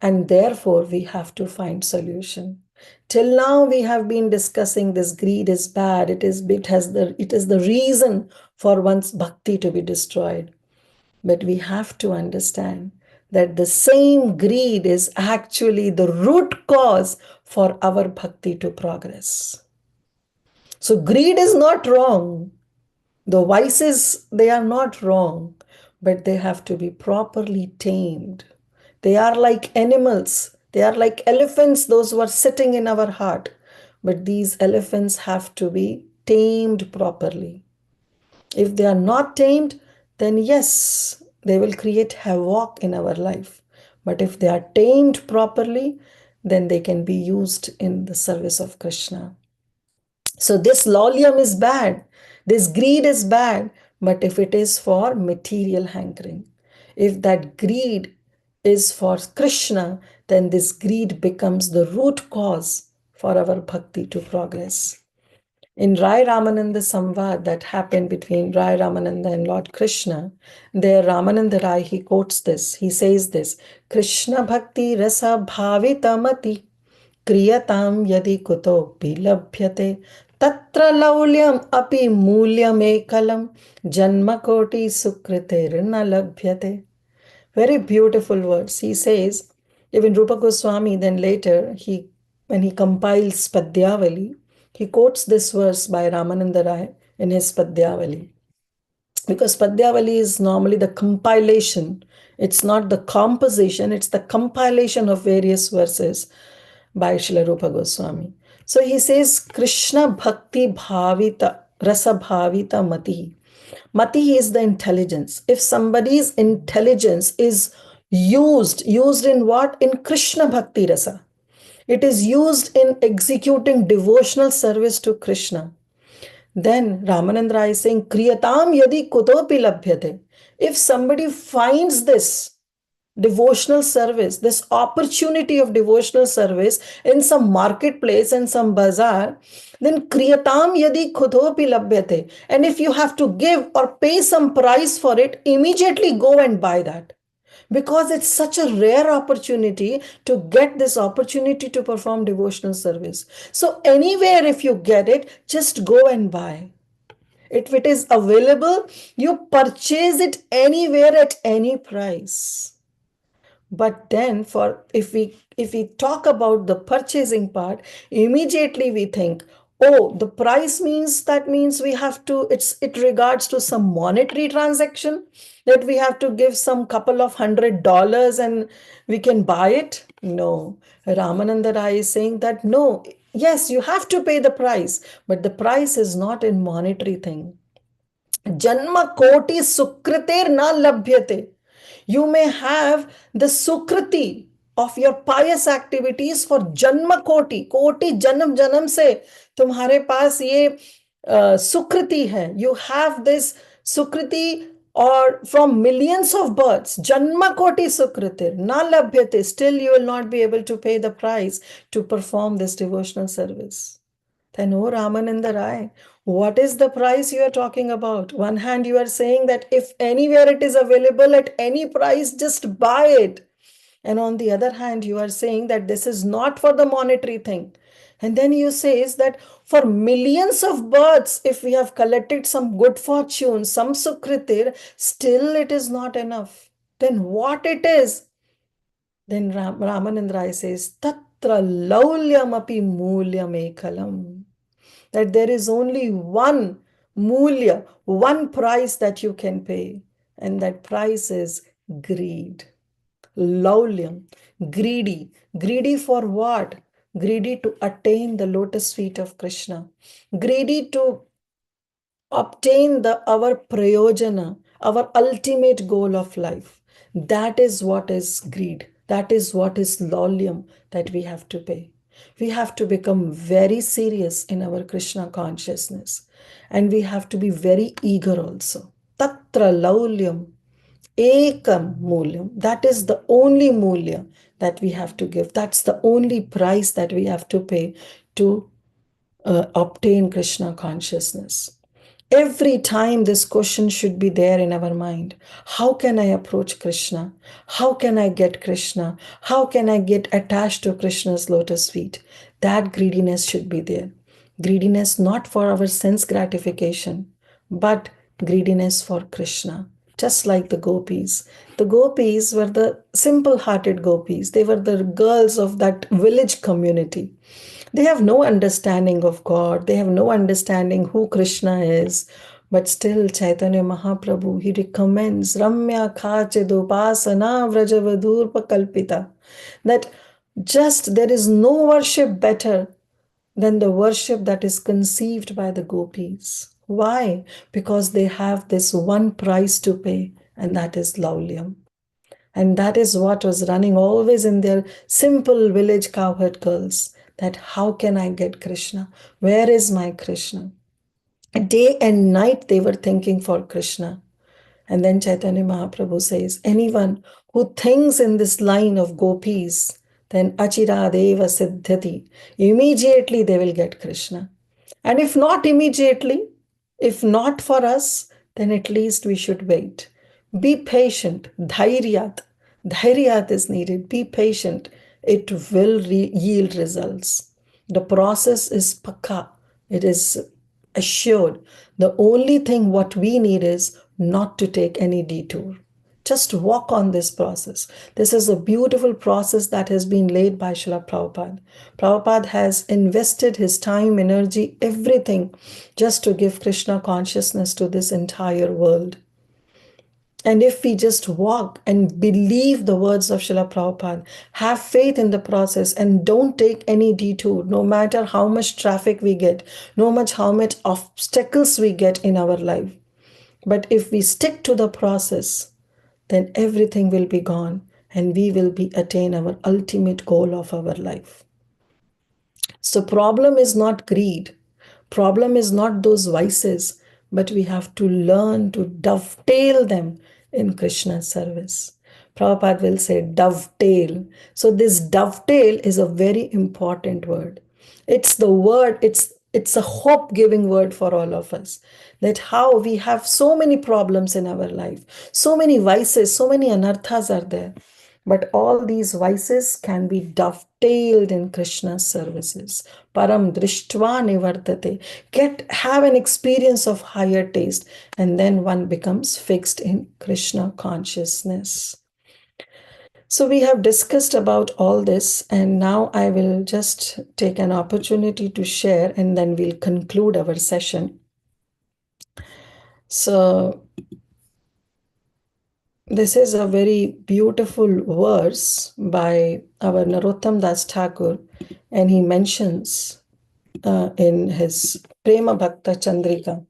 And therefore, we have to find solution. Till now, we have been discussing this greed is bad. It is the reason for one's bhakti to be destroyed. But we have to understand that the same greed is actually the root cause for our bhakti to progress. So greed is not wrong. The vices, they are not wrong, but they have to be properly tamed. They are like animals. They are like elephants, those who are sitting in our heart. But these elephants have to be tamed properly. If they are not tamed, then yes, they will create havoc in our life. But if they are tamed properly, then they can be used in the service of Krishna. So this laulyam is bad. This greed is bad. But if it is for material hankering, if that greed is for Krishna, then this greed becomes the root cause for our bhakti to progress. In Rai Ramananda Samvad that happened between Rai Ramananda and Lord Krishna, there Ramananda Rai, he quotes this. He says this, Krishna bhakti rasa bhavitamati क्रियतां यदि कुतोऽपि लभ्यते तत्र लौल्यम् अपि मूल्यमेकलं जन्मकोटि सुकृतेर्न लभ्यते. Very beautiful words. He says, even Rupa Goswami, then later, when he compiles Padyavali, he quotes this verse by Ramananda Rai in his Padyavali. Because Padyavali is normally the compilation. It's not the composition, it's the compilation of various verses by Srila Rupa Goswami. So he says, Krishna Bhakti Bhavita, Rasa Bhavita Mati. Mati is the intelligence. If somebody's intelligence is used in what? In Krishna Bhakti Rasa. It is used in executing devotional service to Krishna. Then Ramananda Rai is saying, Kriyatam yadi kutopi labhyate. If somebody finds this devotional service, this opportunity of devotional service in some marketplace, in some bazaar, then kriyatam yadi kutopi labhyate. And if you have to give or pay some price for it, immediately go and buy that. Because it's such a rare opportunity to get this opportunity to perform devotional service. So anywhere if you get it, just go and buy. If it is available, you purchase it anywhere at any price. But then if we talk about the purchasing part, immediately we think, oh, the price means we have to, it regards to some monetary transaction, that we have to give some couple of $100 and we can buy it. No, Ramananda Rai is saying that no, yes, you have to pay the price, but the price is not in monetary thing. Janma koti sukritir na labhyate. You may have the sukriti of your pious activities for janma koti janam janam se tumhare paas ye sukriti hai. You have this sukriti or from millions of births, janma koti sukritir na labhyate. Still you will not be able to pay the price to perform this devotional service. Then, oh Ramananda Rai, what is the price you are talking about? One hand, you are saying that if anywhere it is available at any price, just buy it. And on the other hand, you are saying that this is not for the monetary thing. And then you say is that for millions of births, if we have collected some good fortune, some sukritir, still it is not enough. Then what it is? Then Ramananda Rai says, Tatra laulyam api mulyam ekalam. That there is only one mulya, one price that you can pay. And that price is greed. Laulyam, greedy. Greedy for what? Greedy to attain the lotus feet of Krishna. Greedy to obtain our prayojana, our ultimate goal of life. That is what is greed. That is what is laulyam that we have to pay. We have to become very serious in our Krishna consciousness. And we have to be very eager also. Tatra laulyam, ekam mulyam. That is the only mulya that we have to give. That's the only price that we have to pay to obtain Krishna consciousness. Every time this question should be there in our mind. How can I approach Krishna? How can I get Krishna? How can I get attached to Krishna's lotus feet? That greediness should be there. Greediness not for our sense gratification, but greediness for Krishna. Just like the gopis. The gopis were the simple-hearted gopis. They were the girls of that village community. They have no understanding of God. They have no understanding who Krishna is. But still, Chaitanya Mahaprabhu, he recommends Ramya Khachedupasana Vrajavadurpa Kalpita. That just there is no worship better than the worship that is conceived by the gopis. Why? Because they have this one price to pay, and that is Laulyam. And that is what was running always in their simple village cowherd girls, that how can I get Krishna? Where is my Krishna? Day and night they were thinking for Krishna. And then Chaitanya Mahaprabhu says, anyone who thinks in this line of gopis, then achira deva siddhati, immediately they will get Krishna. And if not immediately, if not for us, then at least we should wait. Be patient. Dhairyat. Dhairyat is needed. Be patient. It will yield results. The process is pakka. It is assured. The only thing what we need is not to take any detour. Just walk on this process. This is a beautiful process that has been laid by Srila Prabhupada. Prabhupada has invested his time, energy, everything just to give Krishna consciousness to this entire world. And if we just walk and believe the words of Srila Prabhupada, have faith in the process and don't take any detour, no matter how much traffic we get, no matter how much obstacles we get in our life. But if we stick to the process, then everything will be gone and we will attain our ultimate goal of our life. So problem is not greed. Problem is not those vices, but we have to learn to dovetail them in Krishna's service. Prabhupada will say dovetail. So this dovetail is a very important word. It's the word, it's a hope-giving word for all of us. That how we have so many problems in our life, so many vices, so many anarthas are there. But all these vices can be dovetailed in Krishna's services. Param drishtva nivartate. Have an experience of higher taste, and then one becomes fixed in Krishna consciousness. So we have discussed about all this, and now I will just take an opportunity to share, and then we'll conclude our session. So this is a very beautiful verse by our Narottam Das Thakur, and he mentions in his Prema Bhakta Chandrika.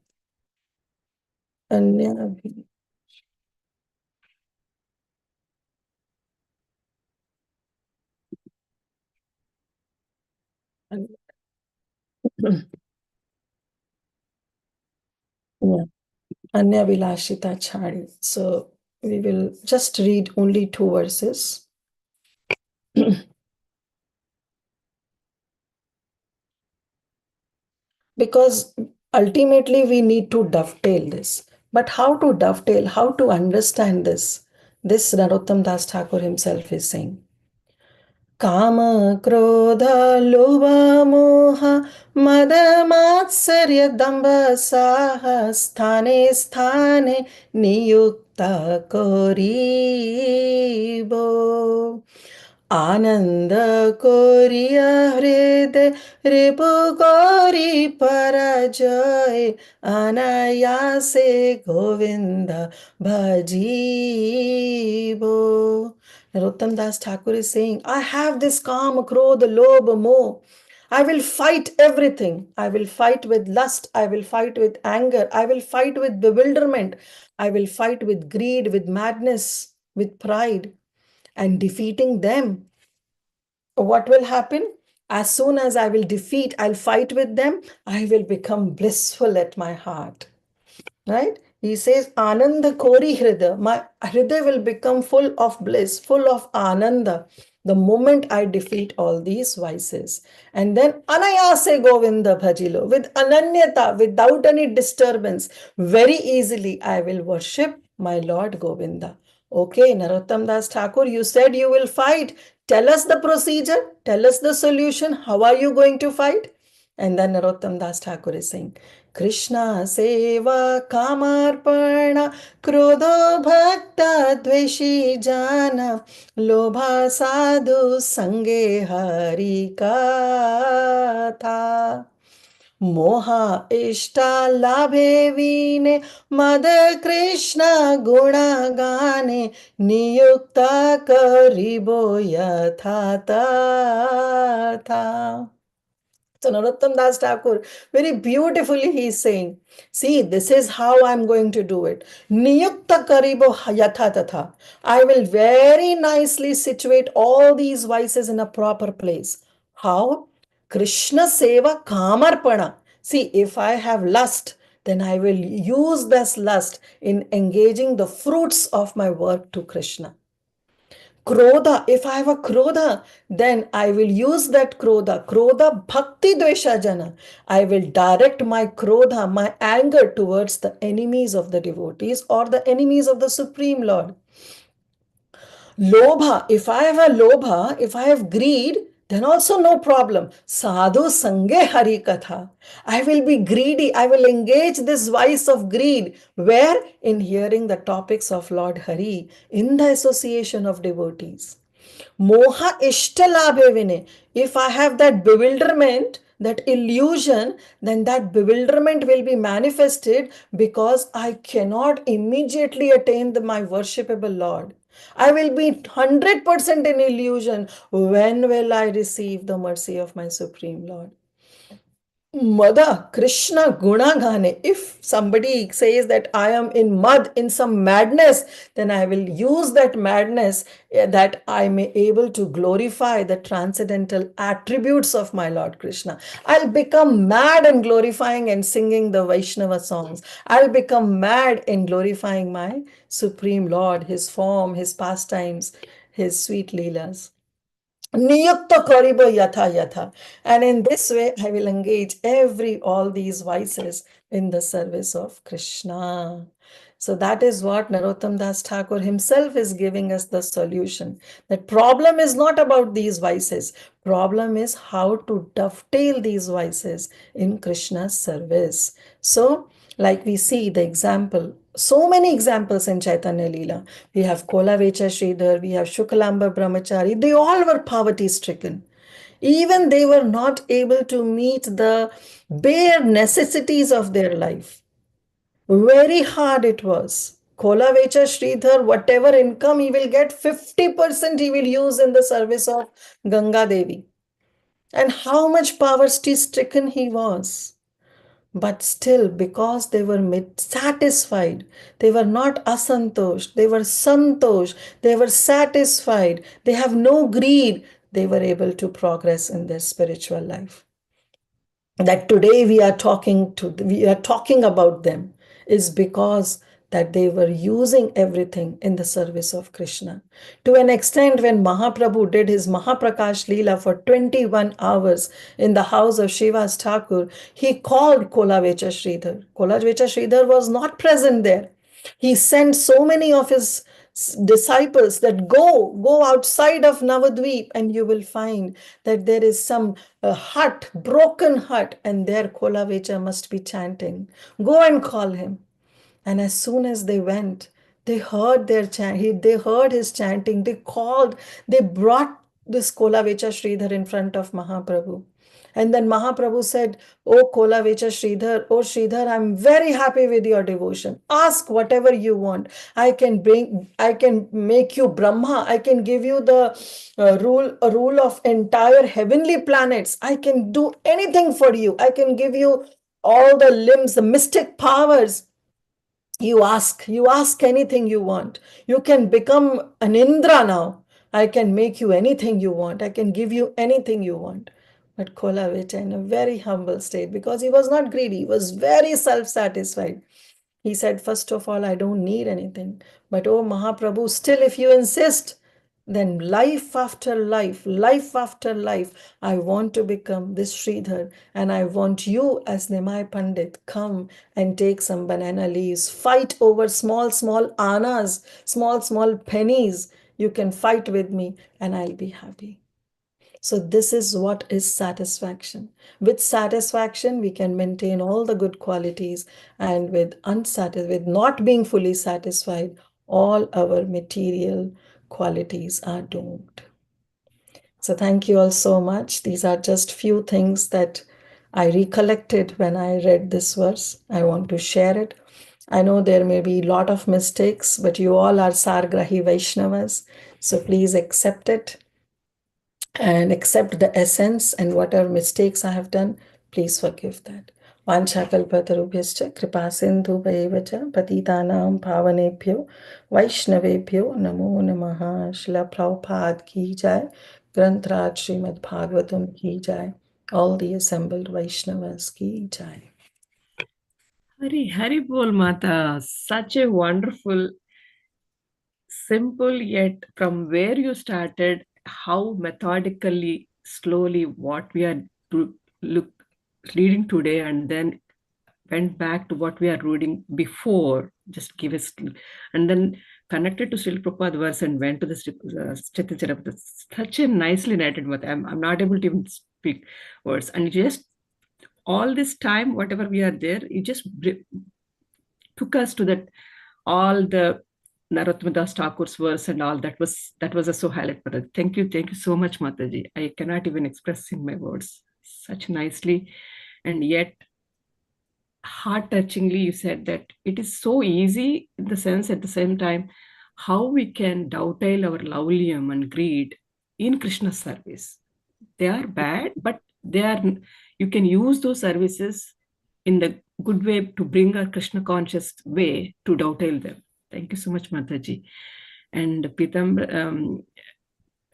Anya Vilashita Chari. So we will just read only 2 verses. Because ultimately we need to dovetail this. But how to dovetail, how to understand this? This Narottam Das Thakur himself is saying. Kama, Krodha, Lobha, Moha, Mada, Matsarya, Damba, Saha, Sthane, Sthane, Niyukta, Koribo. Anand Korea हृदय रिपु गौरी परजय अनायासे Govind भजीबो. Narottam Das Thakur is saying, I have this Kama, Krodha, Lobha, Moh. I will fight everything. I will fight with lust. I will fight with anger. I will fight with bewilderment. I will fight with greed, with madness, with pride. And defeating them, what will happen? As soon as I will defeat, I'll fight with them, I will become blissful at my heart. Right? He says, Ananda Kori Hridaya. My Hridaya will become full of bliss, full of Ananda. The moment I defeat all these vices. And then anayase Govinda bhajilo, with ananyata, without any disturbance, very easily I will worship my Lord Govinda. Okay, Narottam Das Thakur, you said you will fight. Tell us the procedure. Tell us the solution. How are you going to fight? And then Narottam Das Thakur is saying, Krishna seva kamarpana krodho bhakta dveshi jana lobha sadhu sange hari katha. Moha ishta labhe vine mad Krishna guna gane niyukta karibo yatha tatha. So Narottam Das Thakur, very beautifully he is saying, see, this is how I'm going to do it. Niyukta karibo yatha tatha. I will very nicely situate all these vices in a proper place. How? Krishna seva kamarpana. See, if I have lust, then I will use this lust in engaging the fruits of my work to Krishna. Krodha, if I have a krodha, then I will use that krodha. Krodha bhakti dvesha jana. I will direct my krodha, my anger towards the enemies of the devotees or the enemies of the Supreme Lord. Lobha, if I have a lobha, if I have greed, then also no problem. Sadhu sange hari katha. I will be greedy. I will engage this vice of greed. Where? In hearing the topics of Lord Hari, in the association of devotees. Moha ishtalabhe vine. If I have that bewilderment, that illusion, then that bewilderment will be manifested because I cannot immediately attain my worshipable Lord. I will be 100% in illusion. When will I receive the mercy of my Supreme Lord? Mada, Krishna Gunagane. If somebody says that I am in mud, in some madness, then I will use that madness that I may able to glorify the transcendental attributes of my Lord Krishna. I'll become mad in glorifying and singing the Vaishnava songs. I'll become mad in glorifying my Supreme Lord, His form, His pastimes, His sweet leelas. Niyukta karibo yatha yatha. And in this way, I will engage all these vices in the service of Krishna. So that is what Narottam Das Thakur himself is giving us the solution. That problem is not about these vices. Problem is how to dovetail these vices in Krishna's service. So, like we see the example, so many examples in Chaitanya Leela. We have Kola Vecha Sridhar, we have Shukalamba Brahmachari. They all were poverty stricken. Even they were not able to meet the bare necessities of their life. Very hard it was. Kola Vecha Sridhar, whatever income he will get, 50% he will use in the service of Ganga Devi. And how much poverty stricken he was. But still, because they were satisfied, they were not asantosh, they were santosh, they were satisfied, they have no greed, they were able to progress in their spiritual life. That today we are talking about them is because that they were using everything in the service of Krishna. To an extent, when Mahaprabhu did his Mahaprakash Leela for 21 hours in the house of Srivas Thakur, he called Kola Vecha Sridhar. Kola Vecha Sridhar was not present there. He sent so many of his disciples that go outside of Navadvip and you will find that there is some hut, broken hut, and there Kola Vecha must be chanting. Go and call him. And as soon as they went, they heard they heard his chanting. They brought this Kola Vecha Sridhar in front of Mahaprabhu. And then Mahaprabhu said, Oh Kola Vecha Sridhar, oh Sridhar, I'm very happy with your devotion. Ask whatever you want. I can make you Brahma. I can give you the rule of entire heavenly planets. I can do anything for you. I can give you all the limbs, the mystic powers. You ask anything you want. You can become an Indra now. I can make you anything you want. I can give you anything you want. But Kola Vecha in a very humble state, because he was not greedy, he was very self-satisfied. He said, first of all, I don't need anything. But oh Mahaprabhu, still if you insist, then life after life, life after life, I want to become this Sridhar, and I want you as Nimai Pandit, come and take some banana leaves, fight over small, small annas, small, small pennies. You can fight with me and I'll be happy. So this is what is satisfaction. With satisfaction, we can maintain all the good qualities, and with not being fully satisfied, all our material qualities are doomed. So thank you all so much. These are just few things that I recollected when I read this verse. I want to share it. I know there may be a lot of mistakes, but you all are Sargrahi Vaishnavas, so please accept it and accept the essence, and whatever mistakes I have done, please forgive that. Vanchakalpatarubhyascha kripa sindhubhaivacha patitanam pavanebhyo vaishnavebhyo namo namaha. Srila Prabhupada ki jai. Granth Raj Srimad Bhagavatam ki jai. All the assembled Vaishnavas ki jai. Hari Bol Mata, such a wonderful, simple, yet from where you started, how methodically, slowly, what we are reading today, and then went back to what we are reading before, just give us, and then connected to Srila Prabhupada verse and went to the Chaitanya. Such a nicely narrated Mata. I'm not able to even speak words. And just all this time, whatever we are there, it just took us to that, all the Narottama Das Thakur's verse and all that was a so highlight. Thank you so much, Mataji. I cannot even express in my words. Such nicely, and yet heart-touchingly, you said that it is so easy in the sense, at the same time, how we can dovetail our laulyam and greed in Krishna's service. They are bad, but you can use those services in the good way to bring a Krishna conscious way to dovetail them. Thank you so much, Mataji. And Pitam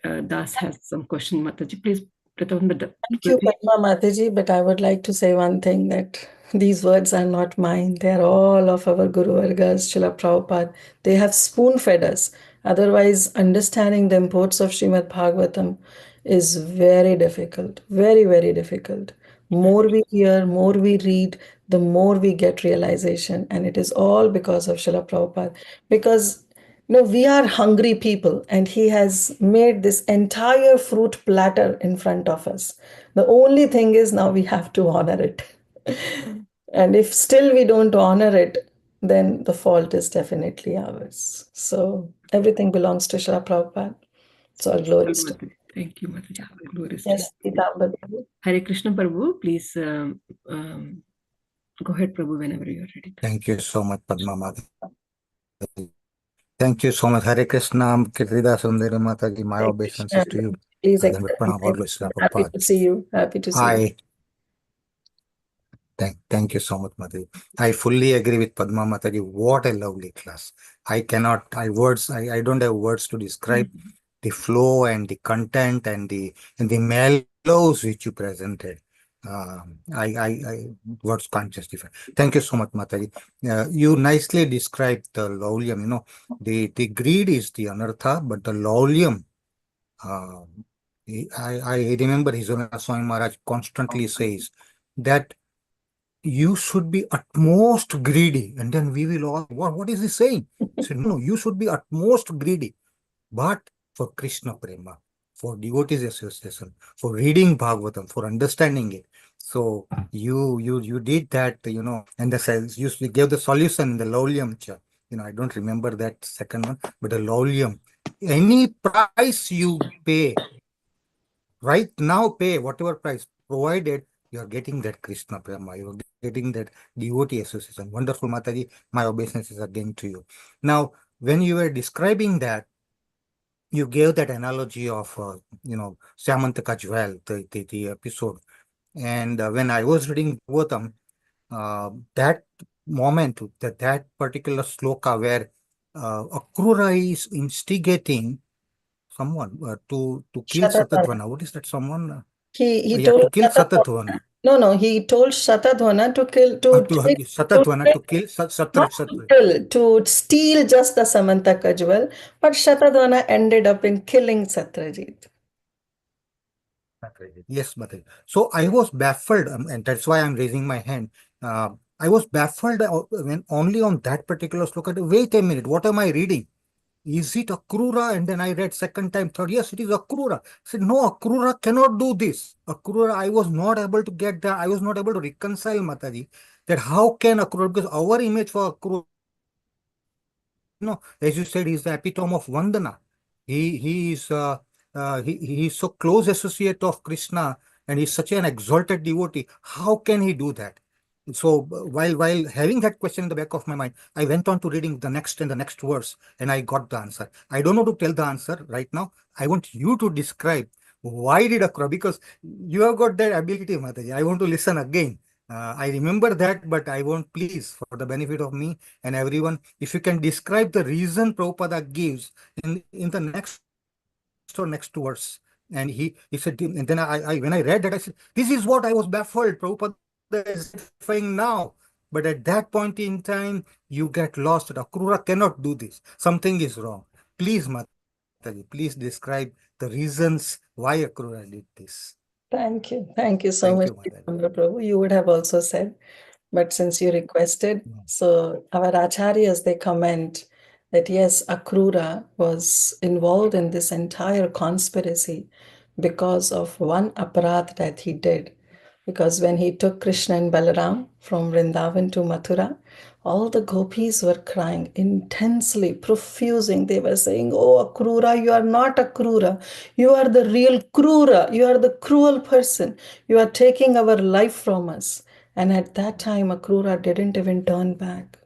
Das has some question. Mataji, please. Thank you, Padma Mataji, but I would like to say one thing, that these words are not mine. They are all of our Guru Vargas, Srila Prabhupada. They have spoon-fed us. Otherwise, understanding the imports of Srimad Bhagavatam is very difficult, very, very difficult. More we hear, more we read, the more we get realization. And it is all because of Srila Prabhupada. Because we are hungry people, and he has made this entire fruit platter in front of us. The only thing is, now we have to honor it. And if still we don't honor it, then the fault is definitely ours. So everything belongs to Srila Prabhupada. So all glories to him. Thank you, Mataji. Glories Yes, to Pitambar. Hare Krishna Prabhu, please go ahead, Prabhu, whenever you are ready. Thank you so much, Padma Mataji. Thank you so much. Hare Krishna, Kirtida Sundari Mataji. My obeisances to you. Please accept. Happy to see you. Happy to see you. Thank you so much, Mataji. I fully agree with Padma Mataji. What a lovely class. I don't have words to describe the flow and the content and the mellows which you presented. Words can't justify. Thank you so much, Mataji. You nicely described the laulyam. The greed is the anartha, but the laulyam, I remember His Holiness Swami Maharaj constantly says that you should be utmost greedy, and then we will all, what is he saying? He said, no, you should be utmost greedy, but for Krishna Prema, for devotees association, for reading Bhagavatam, for understanding it. So you did that, and you gave the solution in the laulyam. I don't remember that second one, but the laulyam, any price you pay, right now pay whatever price, provided you are getting that Krishna Prema, you are getting that devotee association. Wonderful, Mataji. My obeisances again to you. Now, when you were describing that, you gave that analogy of, Syamantaka Jewel, the episode. And when I was reading Bhagavatam, that moment, that particular sloka where Akrura is instigating someone to kill Satatvana. What is that someone? He told to kill Satatvana. No, he told Shatadhwana to kill, to steal just the Samantaka jewel, but Shatadhwana ended up in killing Satyajit. Yes, Mataji. So I was baffled, and that's why I'm raising my hand. I was baffled when only on that particular sloka. Wait a minute, what am I reading? Is it Akrura? And then I read second time, third. Yes, it is Akrura. I said, no, Akrura cannot do this. Akrura, I was not able to get that. I was not able to reconcile, Mataji, that how can Akrura, because our image for Akrura, as you said, he's the epitome of Vandana. He is so close associate of Krishna, and he's such an exalted devotee. How can he do that? So while having that question in the back of my mind, I went on to reading the next and the next verse, and I got the answer. I don't know to tell the answer right now. I want you to describe why did Akrura, because you have got that ability, Mataji. I want to listen again. I remember that, but I want, please, for the benefit of me and everyone, if you can describe the reason Prabhupada gives in the next or next verse. And he said, and then I when I read that, I said, this is what I was baffled. Prabhupada is saying now. But at that point in time, you get lost. Akrura cannot do this. Something is wrong. Please, Mataji, please describe the reasons why Akrura did this. Thank you. Thank you so much, Pitambar Prabhu. You would have also said, but since you requested, so our acharyas, they comment that yes, Akrura was involved in this entire conspiracy because of one aparadh that he did. Because when he took Krishna and Balaram from Vrindavan to Mathura, all the gopis were crying intensely, profusing. They were saying, oh, Akrura, you are not Akrura. You are the real Krura. You are the cruel person. You are taking our life from us. And at that time, Akrura didn't even turn back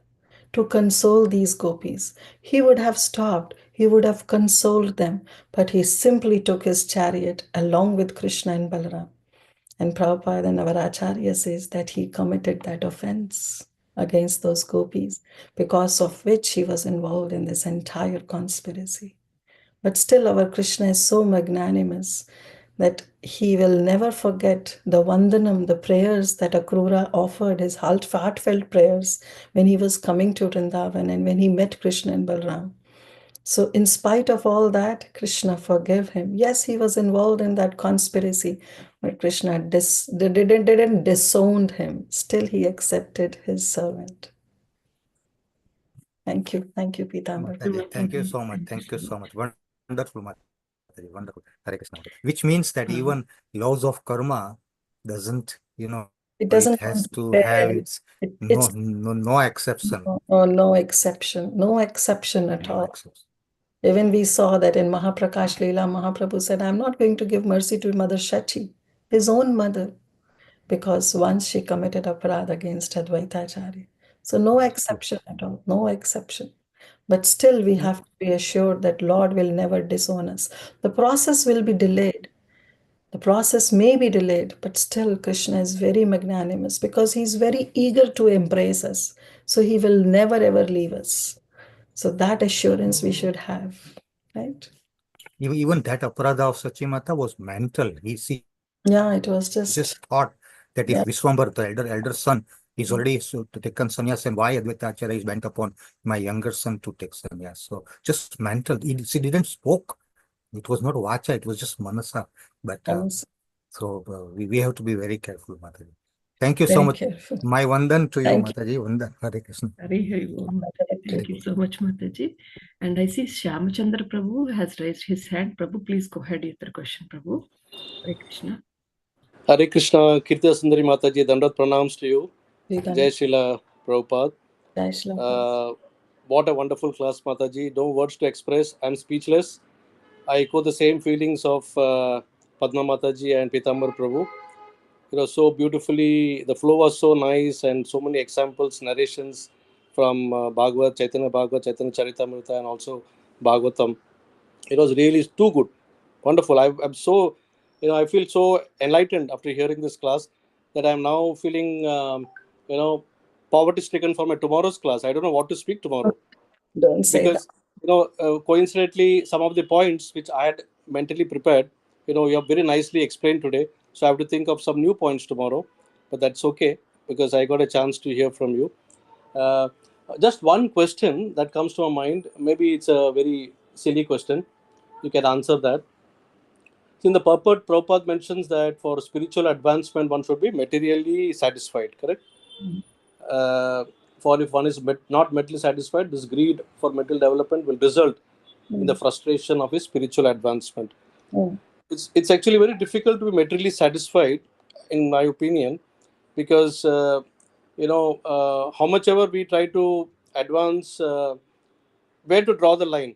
to console these gopis. He would have stopped. He would have consoled them. But he simply took his chariot along with Krishna and Balaram. And Prabhupada and our Acharya says that he committed that offense against those gopis, because of which he was involved in this entire conspiracy. But still, our Krishna is so magnanimous that he will never forget the Vandanam, the prayers that Akrura offered, his heartfelt prayers when he was coming to Vrindavan and when he met Krishna and Balram. So in spite of all that, Krishna forgave him. Yes, he was involved in that conspiracy, but Krishna didn't disown him. Still, he accepted his servant. Thank you. Thank you, Pitambar. Thank you so much. Thank you so much. Wonderful, Mataji. Wonderful. Hare Krishna. Which means that even laws of karma doesn't, it doesn't has to have its no exception. No exception. No exception at all. Exception. Even we saw that in Mahaprakash Leela, Mahaprabhu said, I'm not going to give mercy to Mother Shachi, his own mother, because once she committed aparadh against Advaitacharya. So no exception at all, no exception. But still we have to be assured that Lord will never disown us. The process will be delayed. The process may be delayed, but still Krishna is very magnanimous because he's very eager to embrace us. So he will never ever leave us. So that assurance we should have, right? Even that aparadha of Sachimata was mental. It was just thought that if Vishwambar, the elder son, is already taken sannyas, and why Advaitacharya is bent upon my younger son to take sannyas. So just mental. He didn't spoke. It was not vacha. It was just manasa. But so we have to be very careful, Mataji. Thank you so much. Careful. My vandan to you, Mataji. Vandan. Hare Krishna. Thank you so much, Mataji. And I see Shyamachandra Prabhu has raised his hand. Prabhu, please go ahead with your question, Prabhu. Hare Krishna. Hare Krishna, Kirtida Sundari Mataji, Dandat pranams to you. Jai Srila Prabhupada. Jai Srila. What a wonderful class, Mataji. No words to express. I'm speechless. I echo the same feelings of Padma Mataji and Pitambar Prabhu. So beautifully, the flow was so nice, and so many examples, narrations from Bhagavad, Chaitanya Charitamrita, and also Bhagavatam. It was really too good. Wonderful. I'm so, I feel so enlightened after hearing this class that I'm now feeling, poverty stricken for my tomorrow's class. I don't know what to speak tomorrow. Don't say because, coincidentally, some of the points which I had mentally prepared, you have very nicely explained today. So I have to think of some new points tomorrow. but that's okay because I got a chance to hear from you. Just one question that comes to my mind. Maybe it's a very silly question. You can answer that. In the purport, Prabhupada mentions that for spiritual advancement, one should be materially satisfied, correct? For if one is not mentally satisfied, this greed for material development will result in the frustration of his spiritual advancement. It's actually very difficult to be materially satisfied, in my opinion, because how much ever we try to advance, where to draw the line.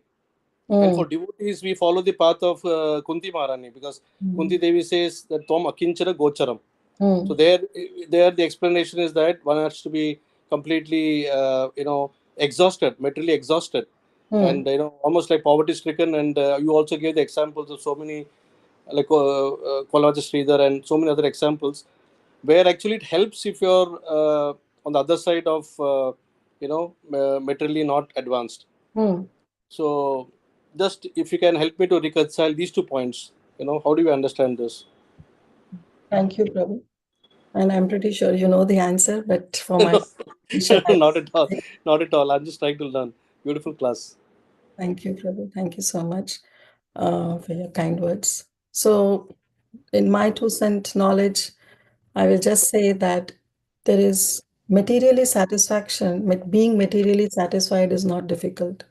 And for devotees, we follow the path of Kunti Maharani, because Kunti Devi says that Tom Akinchara Gocharam. So there the explanation is that one has to be completely exhausted, materially exhausted, and almost like poverty stricken. And you also gave the examples of so many, like Kolavaja Sridhar and so many other examples, where actually it helps if you're on the other side of materially not advanced. So just if you can help me to reconcile these 2 points, how do you understand this? Thank you, Prabhu. And I'm pretty sure you know the answer, but for my not at all. Not at all. I'm just trying to learn. Beautiful class. Thank you, Prabhu. Thank you so much for your kind words. So, in my 2 cent knowledge, I will just say that there is materially satisfaction. Being materially satisfied is not difficult.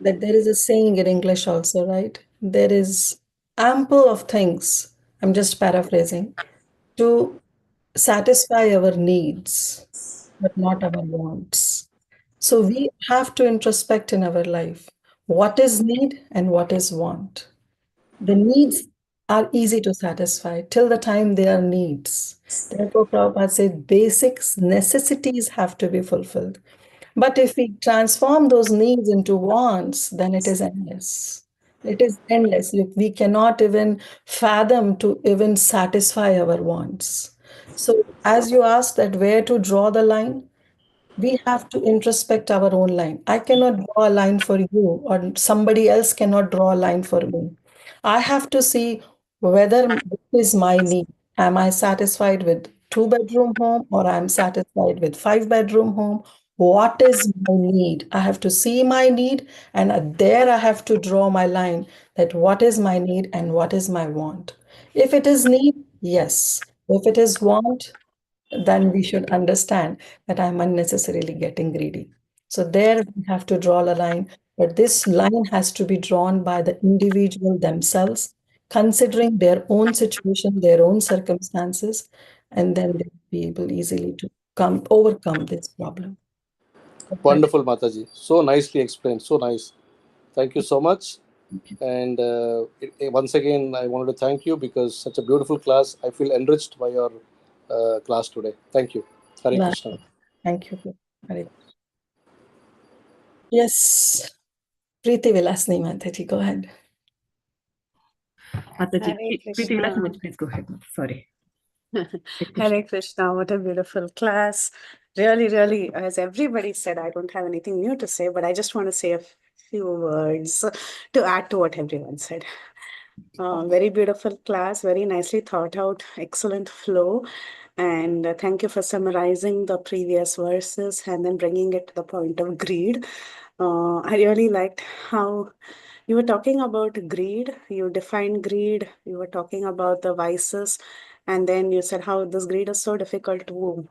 That there is a saying in English also, right? There is ample of things, I'm just paraphrasing, to satisfy our needs, but not our wants. So we have to introspect in our life what is need and what is want. The needs are easy to satisfy till the time they are needs. Therefore, Prabhupada said basics, necessities have to be fulfilled. But if we transform those needs into wants, then it is endless. It is endless. We cannot even fathom to even satisfy our wants. So, as you asked that where to draw the line, we have to introspect our own line. I cannot draw a line for you, or somebody else cannot draw a line for me. I have to see whether this is my need. Am I satisfied with 2-bedroom home, or I'm satisfied with 5-bedroom home? What is my need? I have to see my need, and there I have to draw my line that what is my need and what is my want. If it is need, yes. If it is want, then we should understand that I'm unnecessarily getting greedy. So there we have to draw a line, but this line has to be drawn by the individual themselves, considering their own situation, their own circumstances, and then they'll be able easily to overcome this problem. Wonderful, Mataji. So nicely explained. So nice. Thank you so much. And once again, I wanted to thank you because such a beautiful class. I feel enriched by your class today. Thank you. Hare Krishna. Thank you. Hare. Yes. Preeti Vilasni Mataji, go ahead. Mataji, Preeti Vilasni, please go ahead. Sorry. Hare Krishna, what a beautiful class. Really, really, as everybody said, I don't have anything new to say, but I just want to say a few words to add to what everyone said. Very beautiful class, very nicely thought out, excellent flow. And thank you for summarizing the previous verses and then bringing it to the point of greed. I really liked how you were talking about greed. You defined greed. You were talking about the vices. And then you said how this greed is so difficult to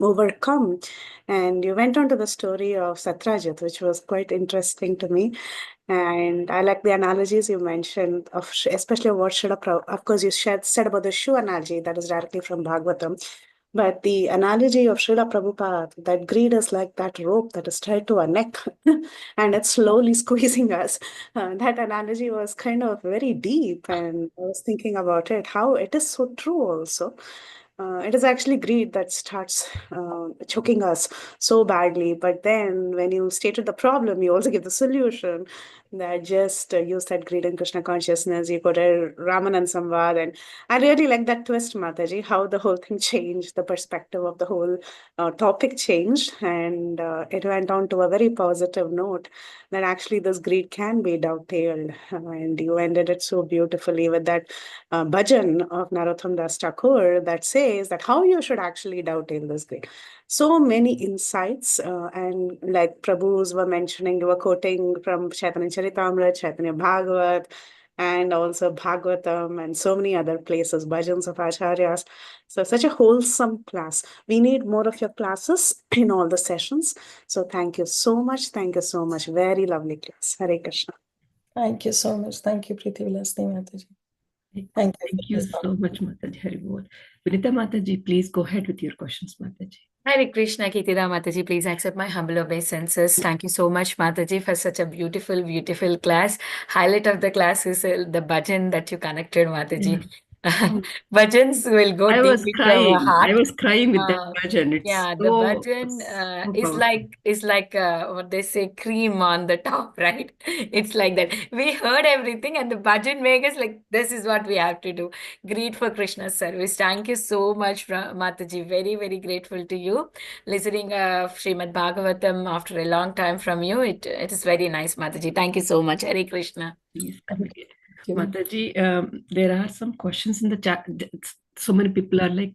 overcome. And you went on to the story of Satrajit, which was quite interesting to me. And I like the analogies you mentioned, of especially what Srila Prabhupada, of course, you said about the shoe analogy that is directly from Bhagavatam. But the analogy of Srila Prabhupada, that greed is like that rope that is tied to our neck and it's slowly squeezing us. That analogy was kind of very deep. And I was thinking about it, how it is so true also. It is actually greed that starts choking us so badly. But then when you stated the problem, you also give the solution. that just you said greed and Krishna consciousness, you quoted Ramanand Samvad, and I really like that twist, Mataji, how the whole thing changed, the perspective of the whole topic changed, and it went on to a very positive note that actually this greed can be dovetailed, and you ended it so beautifully with that bhajan of Narottam Das Thakur that says that how you should actually dovetail this greed. So many insights, and like Prabhus were mentioning, you were quoting from Chaitanya Charitamrita, Chaitanya Bhagavat, and also Bhagavatam, and so many other places, bhajans of acharyas. So such a wholesome class. We need more of your classes in all the sessions. So thank you so much. Thank you so much. Very lovely class. Hare Krishna. Thank you so much. Thank you, Preeti Vilasni Mataji. Thank you so much, Mataji. Hari Bol. Vinita Mataji, please go ahead with your questions, Mataji. Hare Krishna, Kirtida Mataji, please accept my humble obeisances. Thank you so much, Mataji, for such a beautiful, beautiful class. Highlight of the class is the bhajan that you connected, Mataji. Bhajans will go deep into our heart. I was crying with that bhajan. It's yeah, the bhajan is like what they say, cream on the top, right? It's like that. We heard everything, and the bhajan make us like, this is what we have to do. Greed for Krishna's service. Thank you so much, Mataji. Very, very grateful to you. Listening Srimad Bhagavatam after a long time from you, it is very nice, Mataji. Thank you so much. Hare Krishna. Please complete. Mataji, there are some questions in the chat. So many people are like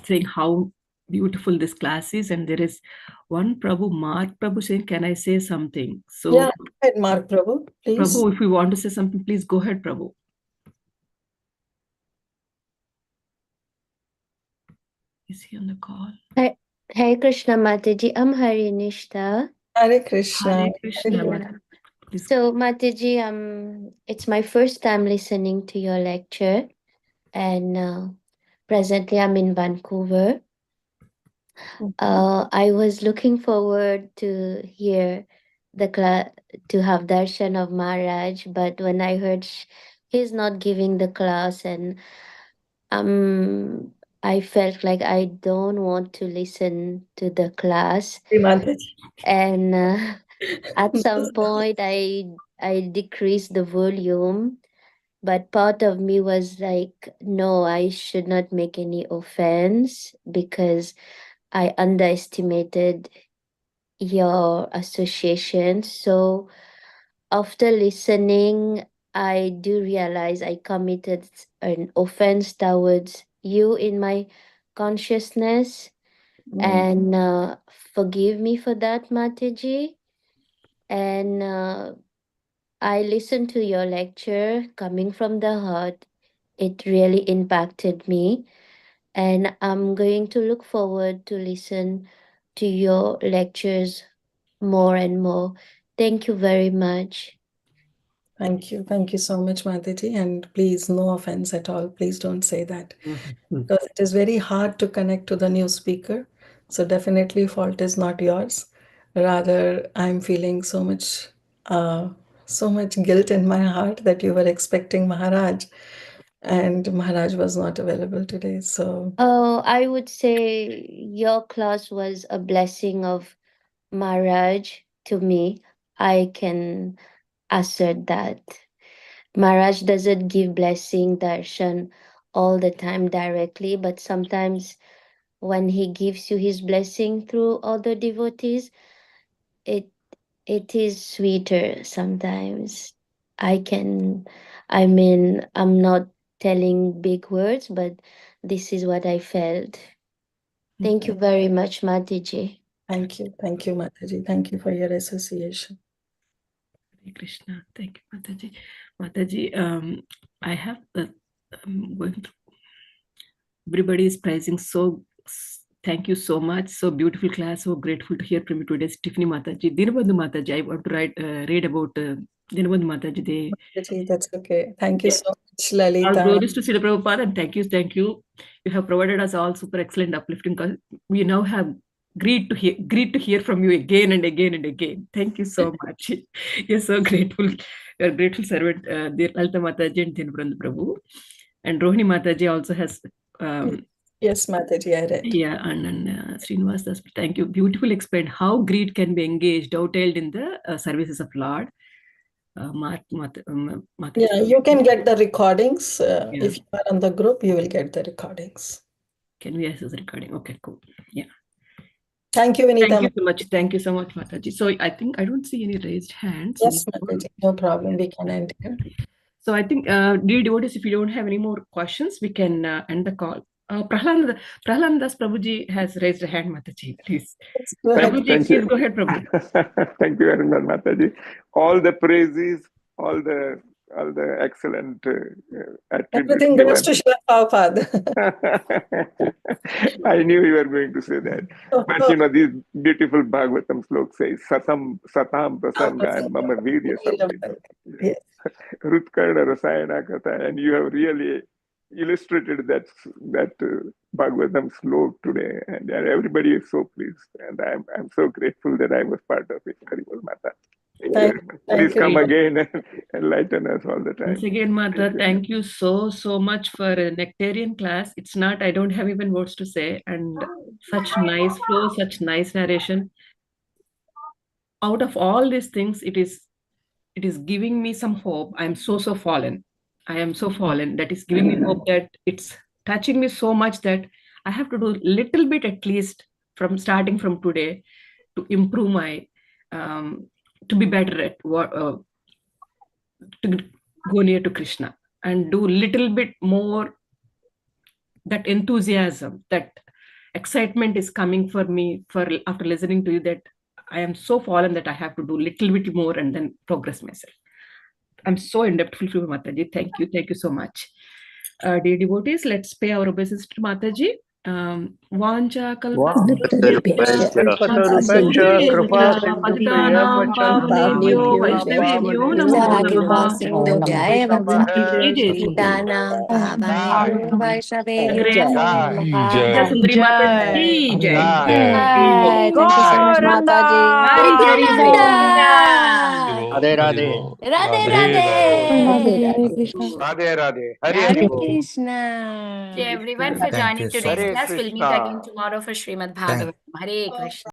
saying how beautiful this class is, and there is one Prabhu, Mark Prabhu, saying, "Can I say something?" So, yeah, go ahead, Mark Prabhu, please. Prabhu, if you want to say something, please go ahead, Prabhu. Is he on the call? Hare Krishna, Mataji. I'm Harinishta. Hare Krishna. Hare Krishna. So, Mataji, it's my first time listening to your lecture, and presently I'm in Vancouver. I was looking forward to hear the class, to have darshan of Maharaj, but when I heard he's not giving the class, and I felt like I don't want to listen to the class. And at some point I decreased the volume, but part of me was like, no, I should not make any offense because I underestimated your association. So after listening, I do realize I committed an offense towards you in my consciousness. And forgive me for that, Mataji. And I listened to your lecture coming from the heart. It really impacted me. And I'm going to look forward to listen to your lectures more and more. Thank you very much. Thank you. Thank you so much, Mataji. And please, no offense at all. Please don't say that. Because it is very hard to connect to the new speaker. So definitely fault is not yours. Rather, I'm feeling so much guilt in my heart that you were expecting Maharaj and Maharaj was not available today. So I would say your class was a blessing of Maharaj to me. I can assert that. Maharaj doesn't give blessing darshan all the time directly, but sometimes when he gives you his blessing through other devotees, it is sweeter sometimes. I'm not telling big words, but this is what I felt. Thank you very much, Mataji. Thank you. Thank you, Mataji. Thank you for your association. Hare Krishna. Thank you, Mataji. Mataji, I have going through. Everybody is praising. So thank you so much. So beautiful class. So grateful to hear from you today, Tiffany Mataji. Dinabandhu Mataji, I want to read about Dinabandhu Mataji. Mataji, that's okay. Thank you so much, Lalita. All glories to Srila Prabhupada, and thank you. You have provided us all super excellent uplifting. We now have greed to hear from you again and again and again. Thank you so much. You're so grateful. You're a grateful servant, dear Lalita Mataji and Dinabandhu Prabhu. And Rohini Mataji also has. Yes, Mataji, I read. Yeah, and Srinivas Das, thank you. Beautifully explained how greed can be engaged, dovetailed in the services of Lord. Yeah, you can get the recordings. Yeah. If you are on the group, you will get the recordings. Can we access the recording? Okay, cool. Yeah. Thank you, Vinita. Thank you so much. Thank you so much, Mataji. So I think I don't see any raised hands. Yes, Mataji, no problem. We can end here. So I think, dear devotees, if you don't have any more questions, we can end the call. Prahalan Das Prabhuji has raised a hand, Mataji, please. Prabhuji, please go ahead, Prabhu. Thank you very much, Mataji. All the praises, all the excellent attributes. Everything goes to Srila Prabhupada. I knew you were going to say that. But you know, these beautiful Bhagavatam slokas say, Satam Prasanga and Mama Virya Samrita. Rutkarna Rasayana Katha, and you have really illustrated that Bhagavatam slok today, and everybody is so pleased, and I'm so grateful that I was part of it. Haribol Mata. Thank you very much. Please come again and enlighten us all the time. Once again, Mata, thank you so much for a nectarian class. It's not, I don't have even words to say, and such nice flow, such nice narration. Out of all these things, it is giving me some hope. I'm so fallen. I am so fallen. That is giving me hope that it's touching me so much that I have to do a little bit at least from starting from today to improve my, to be better at what, to go near to Krishna and do a little bit more. That enthusiasm, that excitement is coming for me after listening to you, that I am so fallen that I have to do a little bit more and then progress myself. I'm so indebted to Mataji. Thank you so much. Dear devotees, let's pay our obeisance to Mataji. Vancha Sundari Mataji. Thank you so much, Mataji. Radhe Radhe. Radhe Radhe. Radhe Radhe. Hare Krishna. Everyone for Thank joining you so today's much. class. We'll meet again tomorrow for Srimad Bhagavatam. Hare Krishna.